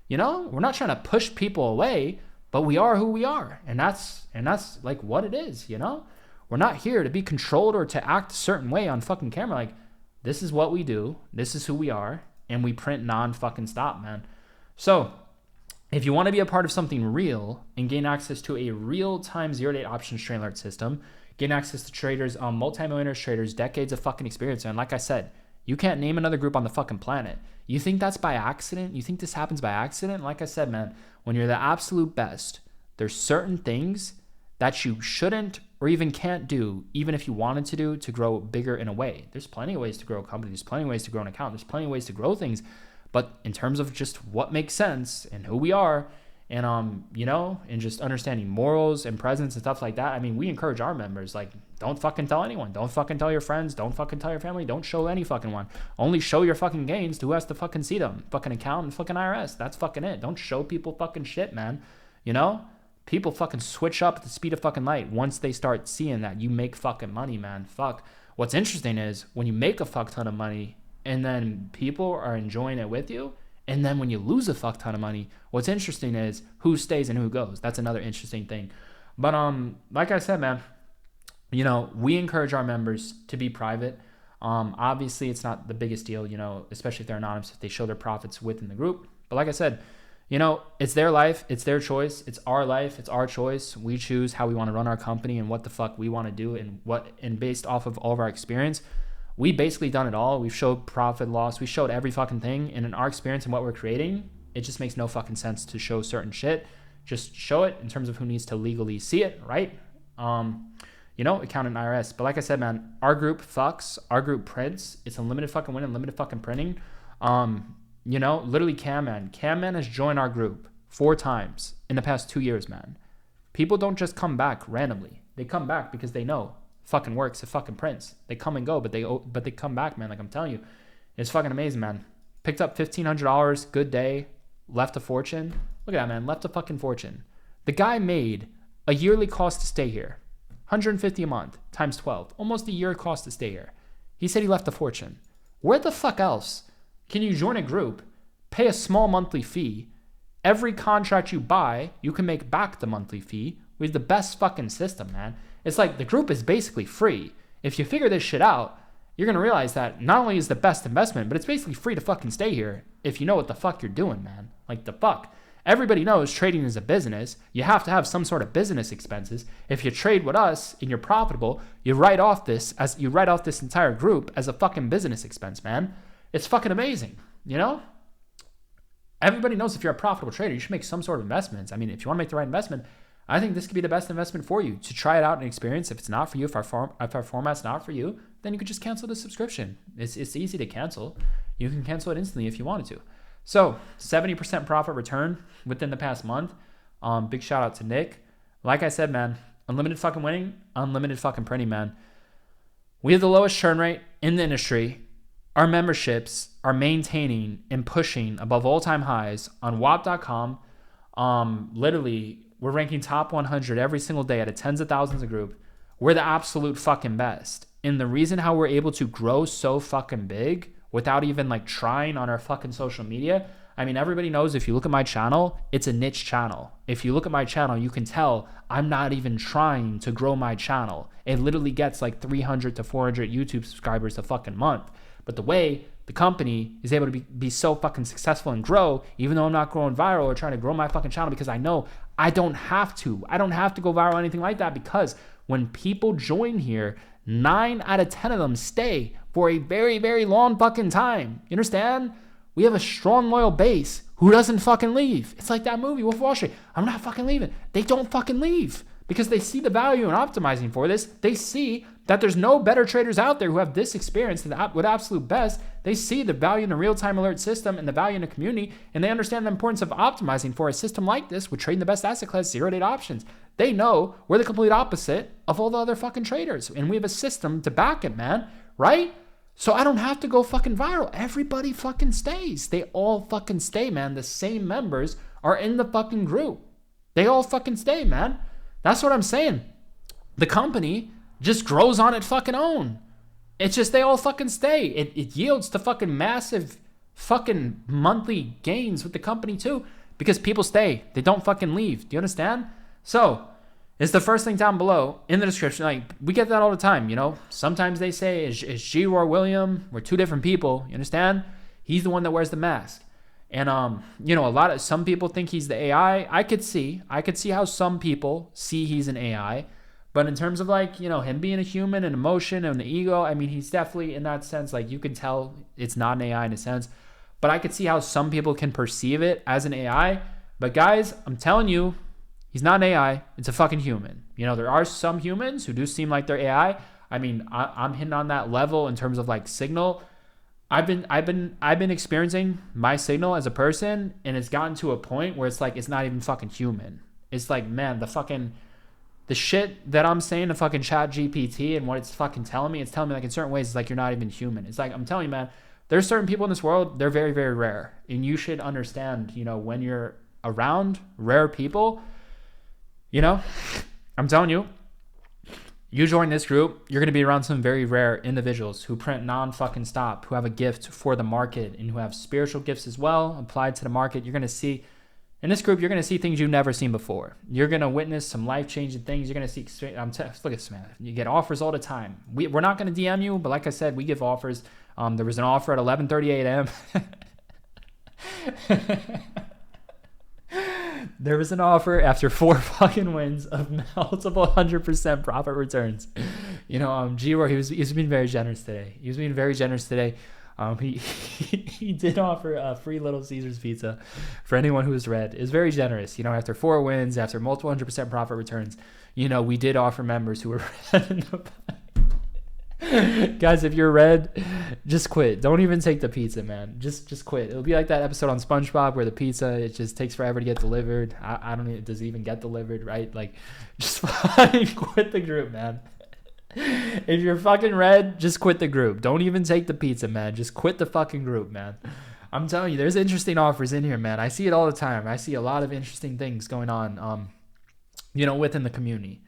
we're not trying to push people away, but we are who we are. And that's like what it is, We're not here to be controlled or to act a certain way on fucking camera. Like, this is what we do. This is who we are. And we print non-fucking stop, man. So, if you want to be a part of something real and gain access to a real-time zero-day options trade alert system, gain access to traders, multi-millionaires traders, decades of fucking experience. And like I said, you can't name another group on the fucking planet. You think that's by accident? You think this happens by accident? Like I said, man, when you're the absolute best, there's certain things that you shouldn't or even can't do, even if you wanted to do, to grow bigger in a way. There's plenty of ways to grow a company. There's plenty of ways to grow an account. There's plenty of ways to grow things. But in terms of just what makes sense and who we are, and and just understanding morals and presence and stuff like that, I mean, we encourage our members, like, don't fucking tell anyone. Don't fucking tell your friends. Don't fucking tell your family. Don't show any fucking one. Only show your fucking gains to who has to fucking see them. Fucking account and fucking IRS. That's fucking it. Don't show people fucking shit, man. People fucking switch up at the speed of fucking light once they start seeing that you make fucking money, man. Fuck. What's interesting is when you make a fuck ton of money and then people are enjoying it with you, and then when you lose a fuck ton of money, what's interesting is who stays and who goes. That's another interesting thing. But like I said, man, we encourage our members to be private. Obviously, it's not the biggest deal, especially if they're anonymous, if they show their profits within the group. But like I said, it's their life, it's their choice, it's our life, it's our choice. We choose how we want to run our company and what the fuck we want to do, and based off of all of our experience, we basically done it all. We've showed profit, loss, we showed every fucking thing. And in our experience and what we're creating, it just makes no fucking sense to show certain shit. Just show it in terms of who needs to legally see it, right? Accountant, IRS. But like I said, man, our group fucks, our group prints. It's unlimited fucking win, unlimited fucking printing. Literally Cam Man has joined our group 4 times in the past 2 years, man. People don't just come back randomly. They come back because they know fucking works, it fucking prints. They come and go, but they come back, man. Like I'm telling you, it's fucking amazing, man. Picked up $1,500, good day, left a fortune. Look at that, man, left a fucking fortune. The guy made a yearly cost to stay here, $150 a month times 12, almost a year cost to stay here. He said he left a fortune. Where the fuck else can you join a group, pay a small monthly fee? Every contract you buy, you can make back the monthly fee. We have the best fucking system, man. It's like the group is basically free. If you figure this shit out, you're going to realize that not only is the best investment, but it's basically free to fucking stay here if you know what the fuck you're doing, man. Like the fuck. Everybody knows trading is a business. You have to have some sort of business expenses. If you trade with us and you're profitable, you write off this entire group as a fucking business expense, man. It's fucking amazing, Everybody knows if you're a profitable trader, you should make some sort of investments. I mean, if you want to make the right investment, I think this could be the best investment for you to try it out and experience. If it's not for you, if our format's not for you, then you could just cancel the subscription. It's easy to cancel. You can cancel it instantly if you wanted to. So 70% profit return within the past month. Big shout out to Nick. Like I said, man, unlimited fucking winning, unlimited fucking printing, man. We have the lowest churn rate in the industry. Our memberships are maintaining and pushing above all-time highs on WAP.com. Literally, we're ranking top 100 every single day out of tens of thousands of group. We're the absolute fucking best. And the reason how we're able to grow so fucking big without even like trying on our fucking social media, I mean, everybody knows if you look at my channel, it's a niche channel. If you look at my channel, you can tell I'm not even trying to grow my channel. It literally gets like 300 to 400 YouTube subscribers a fucking month. But the way the company is able to be so fucking successful and grow, even though I'm not growing viral or trying to grow my fucking channel, because I know I don't have to. I don't have to go viral or anything like that, because when people join here, 9 out of 10 of them stay for a very, very long fucking time. You understand? We have a strong, loyal base who doesn't fucking leave. It's like that movie, Wolf of Wall Street. I'm not fucking leaving. They don't fucking leave because they see the value in optimizing for this. They see that there's no better traders out there who have this experience with absolute best. They see the value in the real-time alert system and the value in the community, and they understand the importance of optimizing for a system like this with trading the best asset class, zero-date options. They know we're the complete opposite of all the other fucking traders, and we have a system to back it, man, right? So I don't have to go fucking viral. Everybody fucking stays. They all fucking stay, man. The same members are in the fucking group. They all fucking stay, man. That's what I'm saying. The company just grows on its fucking own. It's just they all fucking stay. It yields to fucking massive fucking monthly gains with the company too, because people stay. They don't fucking leave. Do you understand? So it's the first link down below in the description. Like, we get that all the time, you know. Sometimes they say, is G-Roar William? We're two different people. You understand? He's the one that wears the mask. And you know, some people think he's the AI. I could see how some people see he's an AI. But in terms of, like, you know, him being a human and emotion and the ego, I mean, he's definitely, in that sense, like, you can tell it's not an AI in a sense. But I could see how some people can perceive it as an AI. But guys, I'm telling you, he's not an AI. It's a fucking human. You know, there are some humans who do seem like they're AI. I mean, I'm hitting on that level in terms of, like, signal. I've been experiencing my signal as a person, and it's gotten to a point where it's like it's not even fucking human. It's like, man, the shit that I'm saying to fucking Chat GPT and what it's fucking telling me, it's telling me, like, in certain ways, it's like you're not even human. It's like, I'm telling you, man, there's certain people in this world, they're very, very rare. And you should understand, you know, when you're around rare people, you know, I'm telling you, you join this group, you're going to be around some very rare individuals who print non-fucking stop, who have a gift for the market, and who have spiritual gifts as well applied to the market. You're going to see, in this group, you're going to see things you've never seen before. You're going to witness some life-changing things. You're going to see, look at this, man. You get offers all the time. We're not going to DM you, but like I said, we give offers. There was an offer at 11:38 a.m. There was an offer after 4 fucking wins of multiple 100% profit returns. You know, G-Roar, he's been very generous today. He was being very generous today. He did offer a free Little Caesars pizza for anyone who was red. It was very generous. You know, after 4 wins, after multiple 100% profit returns, you know, we did offer members who were red in the guys, if you're red, just quit. Don't even take the pizza, man. Just quit. It'll be like that episode on SpongeBob where the pizza, it just takes forever to get delivered. I don't know, does it even get delivered, right? Like, just fucking quit the group, man. If you're fucking red, just quit the group. Don't even take the pizza, man. Just quit the fucking group, man. I'm telling you, there's interesting offers in here, man. I see it all the time. I see a lot of interesting things going on, you know, within the community.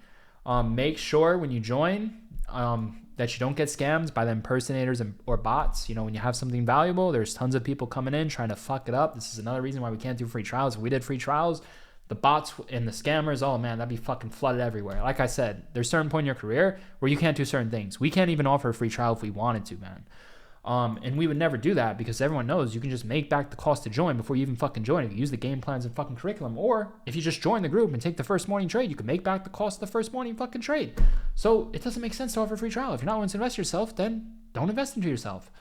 Make sure when you join, that you don't get scammed by the impersonators or bots. You know, when you have something valuable, there's tons of people coming in trying to fuck it up. This is another reason why we can't do free trials. If we did free trials, the bots and the scammers, oh man, that'd be fucking flooded everywhere. Like I said, there's a certain point in your career where you can't do certain things. We can't even offer a free trial if we wanted to, man. And we would never do that because everyone knows you can just make back the cost to join before you even fucking join. If you use the game plans and fucking curriculum, or if you just join the group and take the first morning trade, you can make back the cost of the first morning fucking trade. So it doesn't make sense to offer a free trial. If you're not willing to invest yourself, then don't invest into yourself.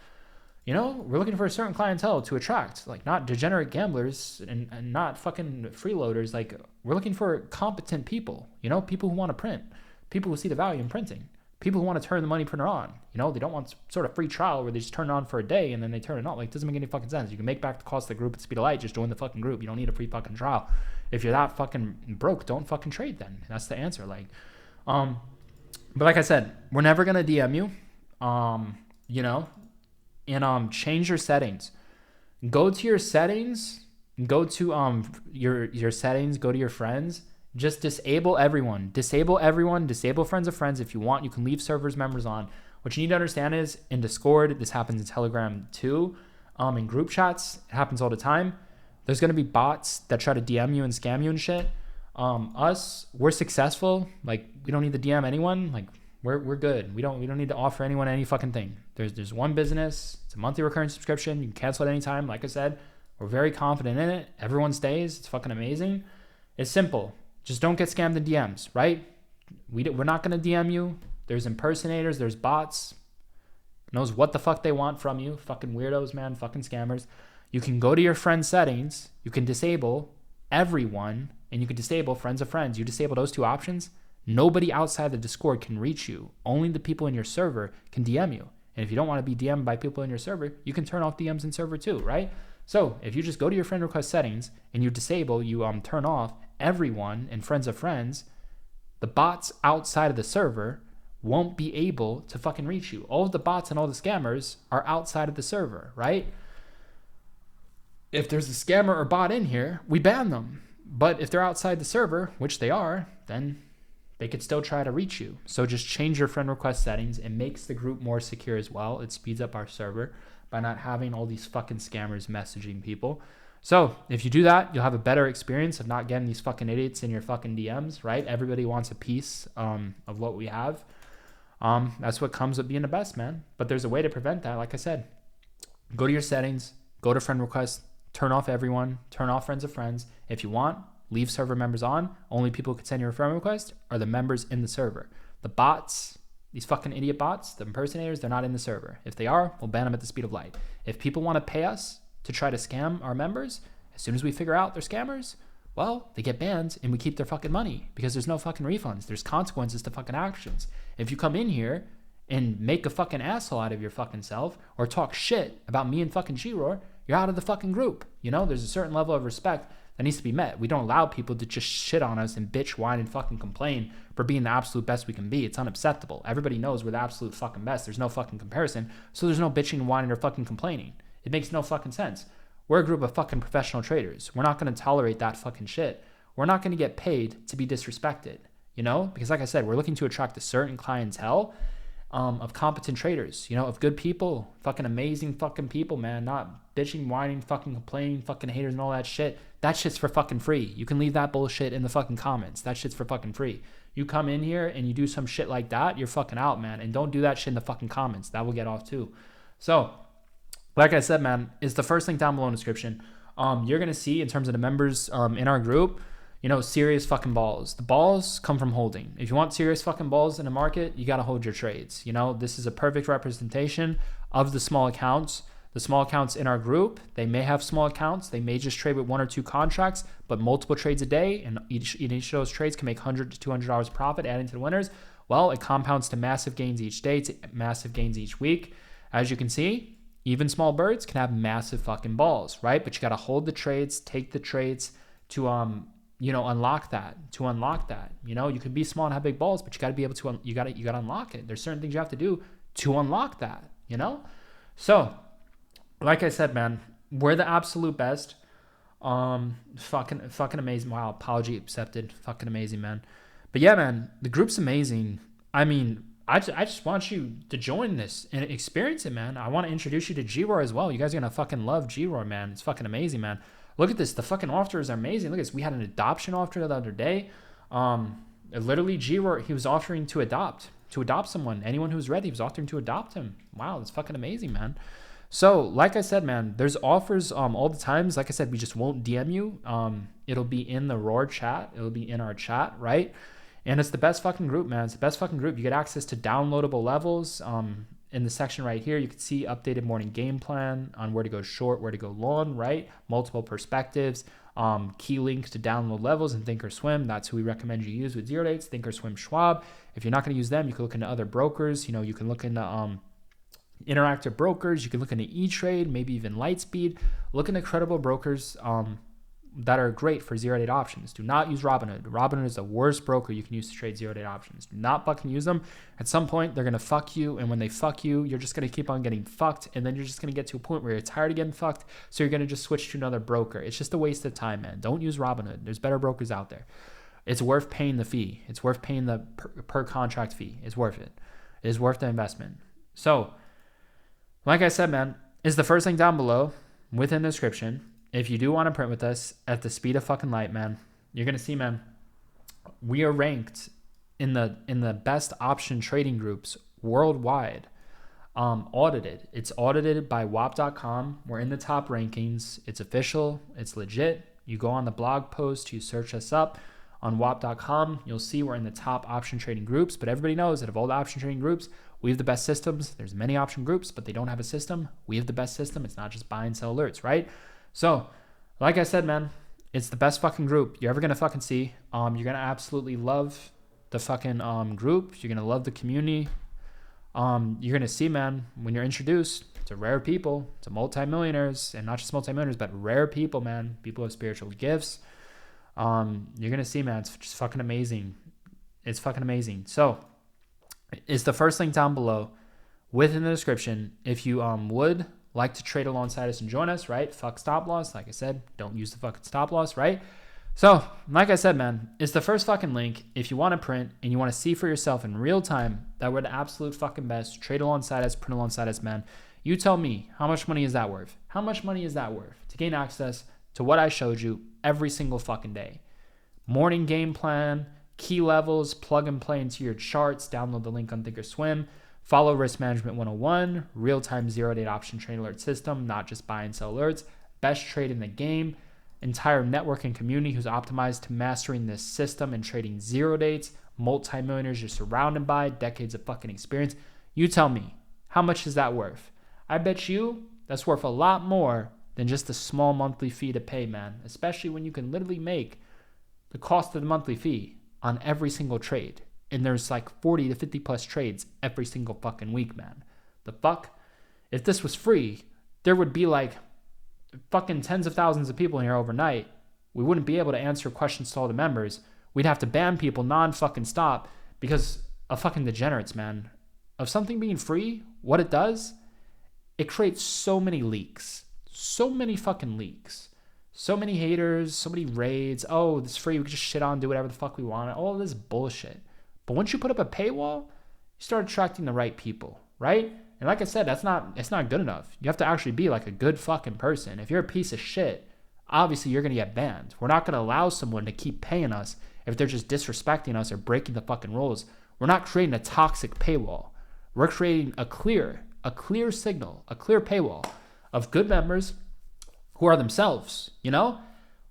You know, we're looking for a certain clientele to attract, like not degenerate gamblers and not fucking freeloaders. Like, we're looking for competent people, you know, people who want to print, people who see the value in printing. People who want to turn the money printer on, you know, they don't want sort of free trial where they just turn it on for a day and then they turn it on. Like, it doesn't make any fucking sense. You can make back the cost of the group at speed of light. Just join the fucking group. You don't need a free fucking trial. If you're that fucking broke, don't fucking trade then. That's the answer. Like, but like I said, we're never going to DM you, you know, and change your settings. Go to your settings, go to your settings, go to your friends. Just disable everyone. Disable everyone. Disable friends of friends. If you want, you can leave servers members on. What you need to understand is in Discord, this happens in Telegram too. In group chats, it happens all the time. There's going to be bots that try to DM you and scam you and shit. We're successful. Like, we don't need to DM anyone. Like, we're good. We don't need to offer anyone any fucking thing. There's one business. It's a monthly recurring subscription. You can cancel at any time. Like I said, we're very confident in it. Everyone stays. It's fucking amazing. It's simple. Just don't get scammed in DMs, right? We're not going to DM you. There's impersonators. There's bots. Knows what the fuck they want from you. Fucking weirdos, man. Fucking scammers. You can go to your friend settings. You can disable everyone. And you can disable friends of friends. You disable those two options. Nobody outside the Discord can reach you. Only the people in your server can DM you. And if you don't want to be DM'd by people in your server, you can turn off DMs in server too, right? So if you just go to your friend request settings and you turn off everyone and friends of friends, the bots outside of the server won't be able to fucking reach you. All of the bots and all the scammers are outside of the server, right? If there's a scammer or bot in here, we ban them. But if they're outside the server, which they are, then they could still try to reach you. So just change your friend request settings. It makes the group more secure as well. It speeds up our server by not having all these fucking scammers messaging people. So if you do that, you'll have a better experience of not getting these fucking idiots in your fucking DMs, right? Everybody wants a piece of what we have. That's what comes with being the best, man. But there's a way to prevent that. Like I said, go to your settings, go to friend requests, turn off everyone, turn off friends of friends. If you want, leave server members on. Only people who can send you a friend request are the members in the server. The bots, these fucking idiot bots, the impersonators, they're not in the server. If they are, we'll ban them at the speed of light. If people want to pay us to try to scam our members, as soon as we figure out they're scammers, well, they get banned and we keep their fucking money because there's no fucking refunds. There's consequences to fucking actions. If you come in here and make a fucking asshole out of your fucking self or talk shit about me and fucking G-Roar, you're out of the fucking group. You know, there's a certain level of respect that needs to be met. We don't allow people to just shit on us and bitch, whine, and fucking complain for being the absolute best we can be. It's unacceptable. Everybody knows we're the absolute fucking best. There's no fucking comparison. So there's no bitching, whining, or fucking complaining. It makes no fucking sense. We're a group of fucking professional traders. We're not going to tolerate that fucking shit. We're not going to get paid to be disrespected, you know? Because like I said, we're looking to attract a certain clientele of competent traders, you know, of good people, fucking amazing fucking people, man. Not bitching, whining, fucking complaining, fucking haters and all that shit. That shit's for fucking free. You can leave that bullshit in the fucking comments. That shit's for fucking free. You come in here and you do some shit like that, you're fucking out, man. And don't do that shit in the fucking comments. That will get off too. So, like I said, man, it's the first link down below in the description. You're going to see in terms of the members in our group, you know, serious fucking balls. The balls come from holding. If you want serious fucking balls in the market, you got to hold your trades. You know, this is a perfect representation of the small accounts. The small accounts in our group, they may have small accounts. They may just trade with 1 or 2 contracts, but multiple trades a day. And each of those trades can make $100 to $200 profit, adding to the winners. Well, it compounds to massive gains each day, to massive gains each week. As you can see, even small birds can have massive fucking balls, right? But you got to hold the trades, take the trades to, unlock that. You know, you can be small and have big balls, but you got to be able to, you got to unlock it. There's certain things you have to do to unlock that, you know? So, like I said, man, we're the absolute best. Fucking amazing. Wow, apology accepted. Fucking amazing, man. But yeah, man, the group's amazing. I mean, I just want you to join this and experience it, man. I want to introduce you to G-Roar as well. You guys are going to fucking love G-Roar, man. It's fucking amazing, man. Look at this. The fucking offers are amazing. Look at this. We had an adoption offer the other day. Literally, G-Roar, he was offering to adopt someone. Anyone who's ready, he was offering to adopt him. Wow, that's fucking amazing, man. So, like I said, man, there's offers all the times. Like I said, we just won't DM you. It'll be in the Roar chat. It'll be in our chat, right? And it's the best fucking group, man. It's the best fucking group. You get access to downloadable levels. In the section right here, you can see updated morning game plan on where to go short, where to go long, right? Multiple perspectives, key links to download levels and Thinkorswim. That's who we recommend you use with zero dates, Thinkorswim, Schwab. If you're not going to use them, you can look into other brokers. You know, you can look into interactive brokers. You can look into E-Trade, maybe even Lightspeed. Look into credible brokers that are great for zero-date options. Do not use Robinhood. Robinhood is the worst broker you can use to trade zero-date options. Do not fucking use them. At some point, they're going to fuck you, and when they fuck you, you're just going to keep on getting fucked, and then you're just going to get to a point where you're tired of getting fucked, so you're going to just switch to another broker. It's just a waste of time, man. Don't use Robinhood. There's better brokers out there. It's worth paying the fee. It's worth paying the per contract fee. It's worth it. It is worth the investment. So, like I said, man, is the first link down below within the description. If you do want to print with us at the speed of fucking light, man, you're going to see, man, we are ranked in the best option trading groups worldwide, audited. It's audited by WAP.com. We're in the top rankings. It's official. It's legit. You go on the blog post, you search us up on WAP.com. You'll see we're in the top option trading groups, but everybody knows that of all the option trading groups, we have the best systems. There's many option groups, but they don't have a system. We have the best system. It's not just buy and sell alerts, right? So, like I said, man, it's the best fucking group you're ever going to fucking see. You're going to absolutely love the fucking group. You're gonna love the community. You're gonna see, man, when you're introduced to rare people, to multimillionaires, and not just multimillionaires, but rare people, man, people with spiritual gifts. You're gonna see, man, it's just fucking amazing. It's fucking amazing. So it's the first link down below within the description. If you would like to trade alongside us and join us, right? Fuck stop loss. Like I said, don't use the fucking stop loss, right? So, like I said, man, it's the first fucking link. If you want to print and you want to see for yourself in real time that we're the absolute fucking best, trade alongside us, print alongside us, man, you tell me, how much money is that worth? How much money is that worth to gain access to what I showed you every single fucking day? Morning game plan, key levels, plug and play into your charts, download the link on Thinkorswim, follow Risk Management 101, real-time zero-date option trade alert system, not just buy and sell alerts, best trade in the game, entire network and community who's optimized to mastering this system and trading zero dates, multi-millionaires you're surrounded by, decades of fucking experience. You tell me, how much is that worth? I bet you that's worth a lot more than just a small monthly fee to pay, man, especially when you can literally make the cost of the monthly fee on every single trade. And there's like 40 to 50 plus trades every single fucking week, man. The fuck? If this was free, there would be like fucking tens of thousands of people in here overnight. We wouldn't be able to answer questions to all the members. We'd have to ban people non-fucking stop because of fucking degenerates, man. Of something being free, what it does, it creates so many leaks. So many fucking leaks. So many haters, so many raids. Oh, it's free, we can just shit on, do whatever the fuck we want. All this bullshit. But once you put up a paywall, you start attracting the right people, right? And like I said, it's not good enough. You have to actually be like a good fucking person. If you're a piece of shit, obviously you're going to get banned. We're not going to allow someone to keep paying us if they're just disrespecting us or breaking the fucking rules. We're not creating a toxic paywall. We're creating a clear signal, a clear paywall of good members who are themselves, you know?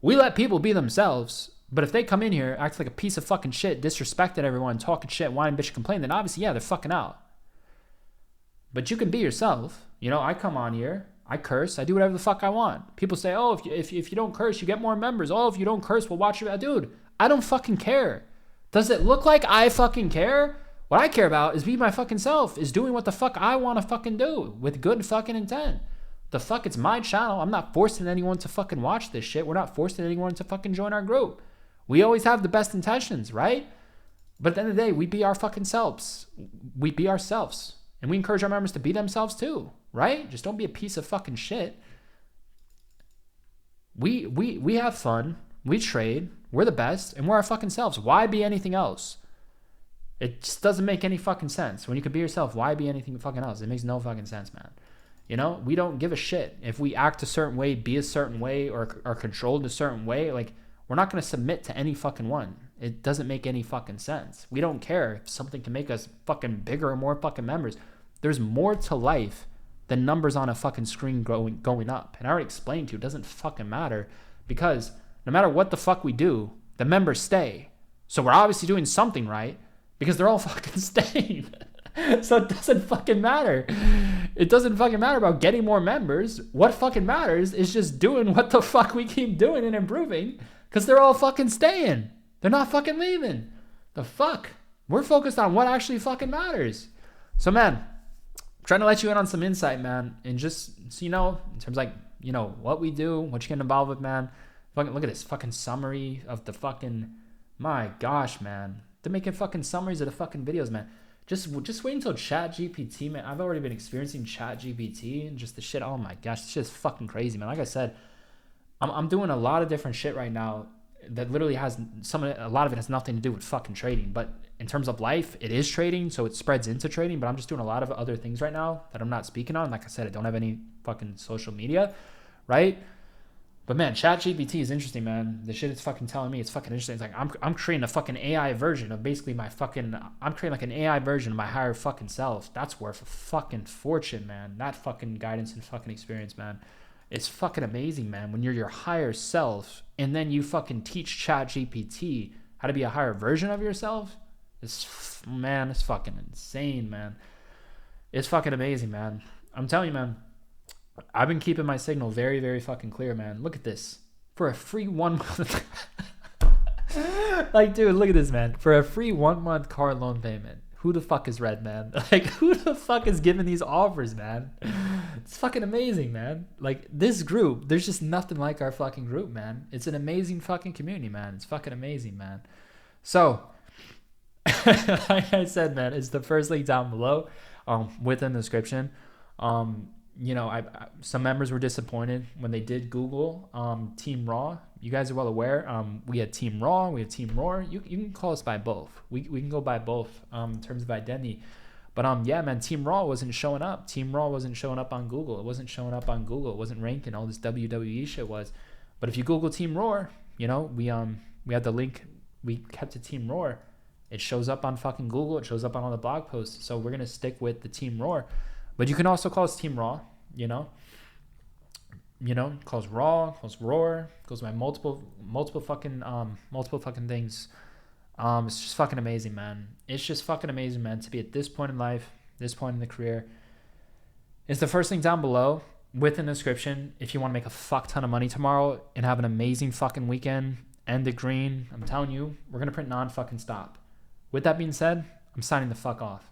We let people be themselves, but if they come in here, act like a piece of fucking shit, disrespecting everyone, talking shit, whining, bitch, complain, then obviously, yeah, they're fucking out. But you can be yourself. You know, I come on here, I curse, I do whatever the fuck I want. People say, oh, if you don't curse, you get more members. Oh, if you don't curse, we'll watch you. Dude, I don't fucking care. Does it look like I fucking care? What I care about is be my fucking self, is doing what the fuck I want to fucking do with good fucking intent. The fuck, it's my channel. I'm not forcing anyone to fucking watch this shit. We're not forcing anyone to fucking join our group. We always have the best intentions, right? But at the end of the day, we be our fucking selves. We be ourselves. And we encourage our members to be themselves too, right? Just don't be a piece of fucking shit. We have fun. We trade. We're the best. And we're our fucking selves. Why be anything else? It just doesn't make any fucking sense. When you can be yourself, why be anything fucking else? It makes no fucking sense, man. You know, we don't give a shit. If we act a certain way, be a certain way, or are controlled a certain way, like, we're not going to submit to any fucking one. It doesn't make any fucking sense. We don't care if something can make us fucking bigger or more fucking members. There's more to life than numbers on a fucking screen going up. And I already explained to you, it doesn't fucking matter, because no matter what the fuck we do, the members stay. So we're obviously doing something right, because they're all fucking staying. So it doesn't fucking matter. It doesn't fucking matter about getting more members. What fucking matters is just doing what the fuck we keep doing and improving, because they're all fucking staying. They're not fucking leaving. The fuck? We're focused on what actually fucking matters. So, man, I'm trying to let you in on some insight, man. And just, so you know, in terms of, like, you know, what we do, what you get involved with, man. Fucking look at this fucking summary of the fucking, my gosh, man. They're making fucking summaries of the fucking videos, man. Just wait until ChatGPT, man. I've already been experiencing ChatGPT and just the shit. Oh my gosh, this shit's fucking crazy, man. Like I said, I'm doing a lot of different shit right now that literally has a lot of it has nothing to do with fucking trading. But in terms of life, it is trading, so it spreads into trading. But I'm just doing a lot of other things right now that I'm not speaking on. Like I said, I don't have any fucking social media, right? But man, ChatGPT is interesting, man. The shit it's fucking telling me, it's fucking interesting. It's like I'm creating a fucking AI version of basically I'm creating like an AI version of my higher fucking self. That's worth a fucking fortune, man. That fucking guidance and fucking experience, man. It's fucking amazing, man. When you're your higher self and then you fucking teach ChatGPT how to be a higher version of yourself. It's fucking insane, man. It's fucking amazing, man. I'm telling you, man. I've been keeping my signal very, very fucking clear, man. Look at this. For a free 1 month. Like, dude, look at this, man. For a free 1 month car loan payment, who the fuck is Red, man? Like, who the fuck is giving these offers, man? It's fucking amazing, man. Like, this group, there's just nothing like our fucking group, man. It's an amazing fucking community, man. It's fucking amazing, man. So, like I said, man, it's the first link down below, within the description. You know, some members were disappointed when they did Google Team Raw. You guys are well aware. We had Team Raw, we have Team Roar. You can call us by both. We can go by both in terms of identity. But yeah, man, Team Raw wasn't showing up. Team Raw wasn't showing up on Google. It wasn't showing up on Google. It wasn't ranking. All this WWE shit was. But if you Google Team Roar, you know, we had the link. We kept it Team Roar. It shows up on fucking Google. It shows up on all the blog posts. So we're gonna stick with the Team Roar. But you can also call us Team Raw. You know, calls Raw, calls Roar, goes by multiple fucking things. It's just fucking amazing, man. It's just fucking amazing, man, to be at this point in life, this point in the career. It's the first thing down below within the description. If you want to make a fuck ton of money tomorrow and have an amazing fucking weekend, end the green, I'm telling you, we're gonna print non-fucking stop. With that being said, I'm signing the fuck off.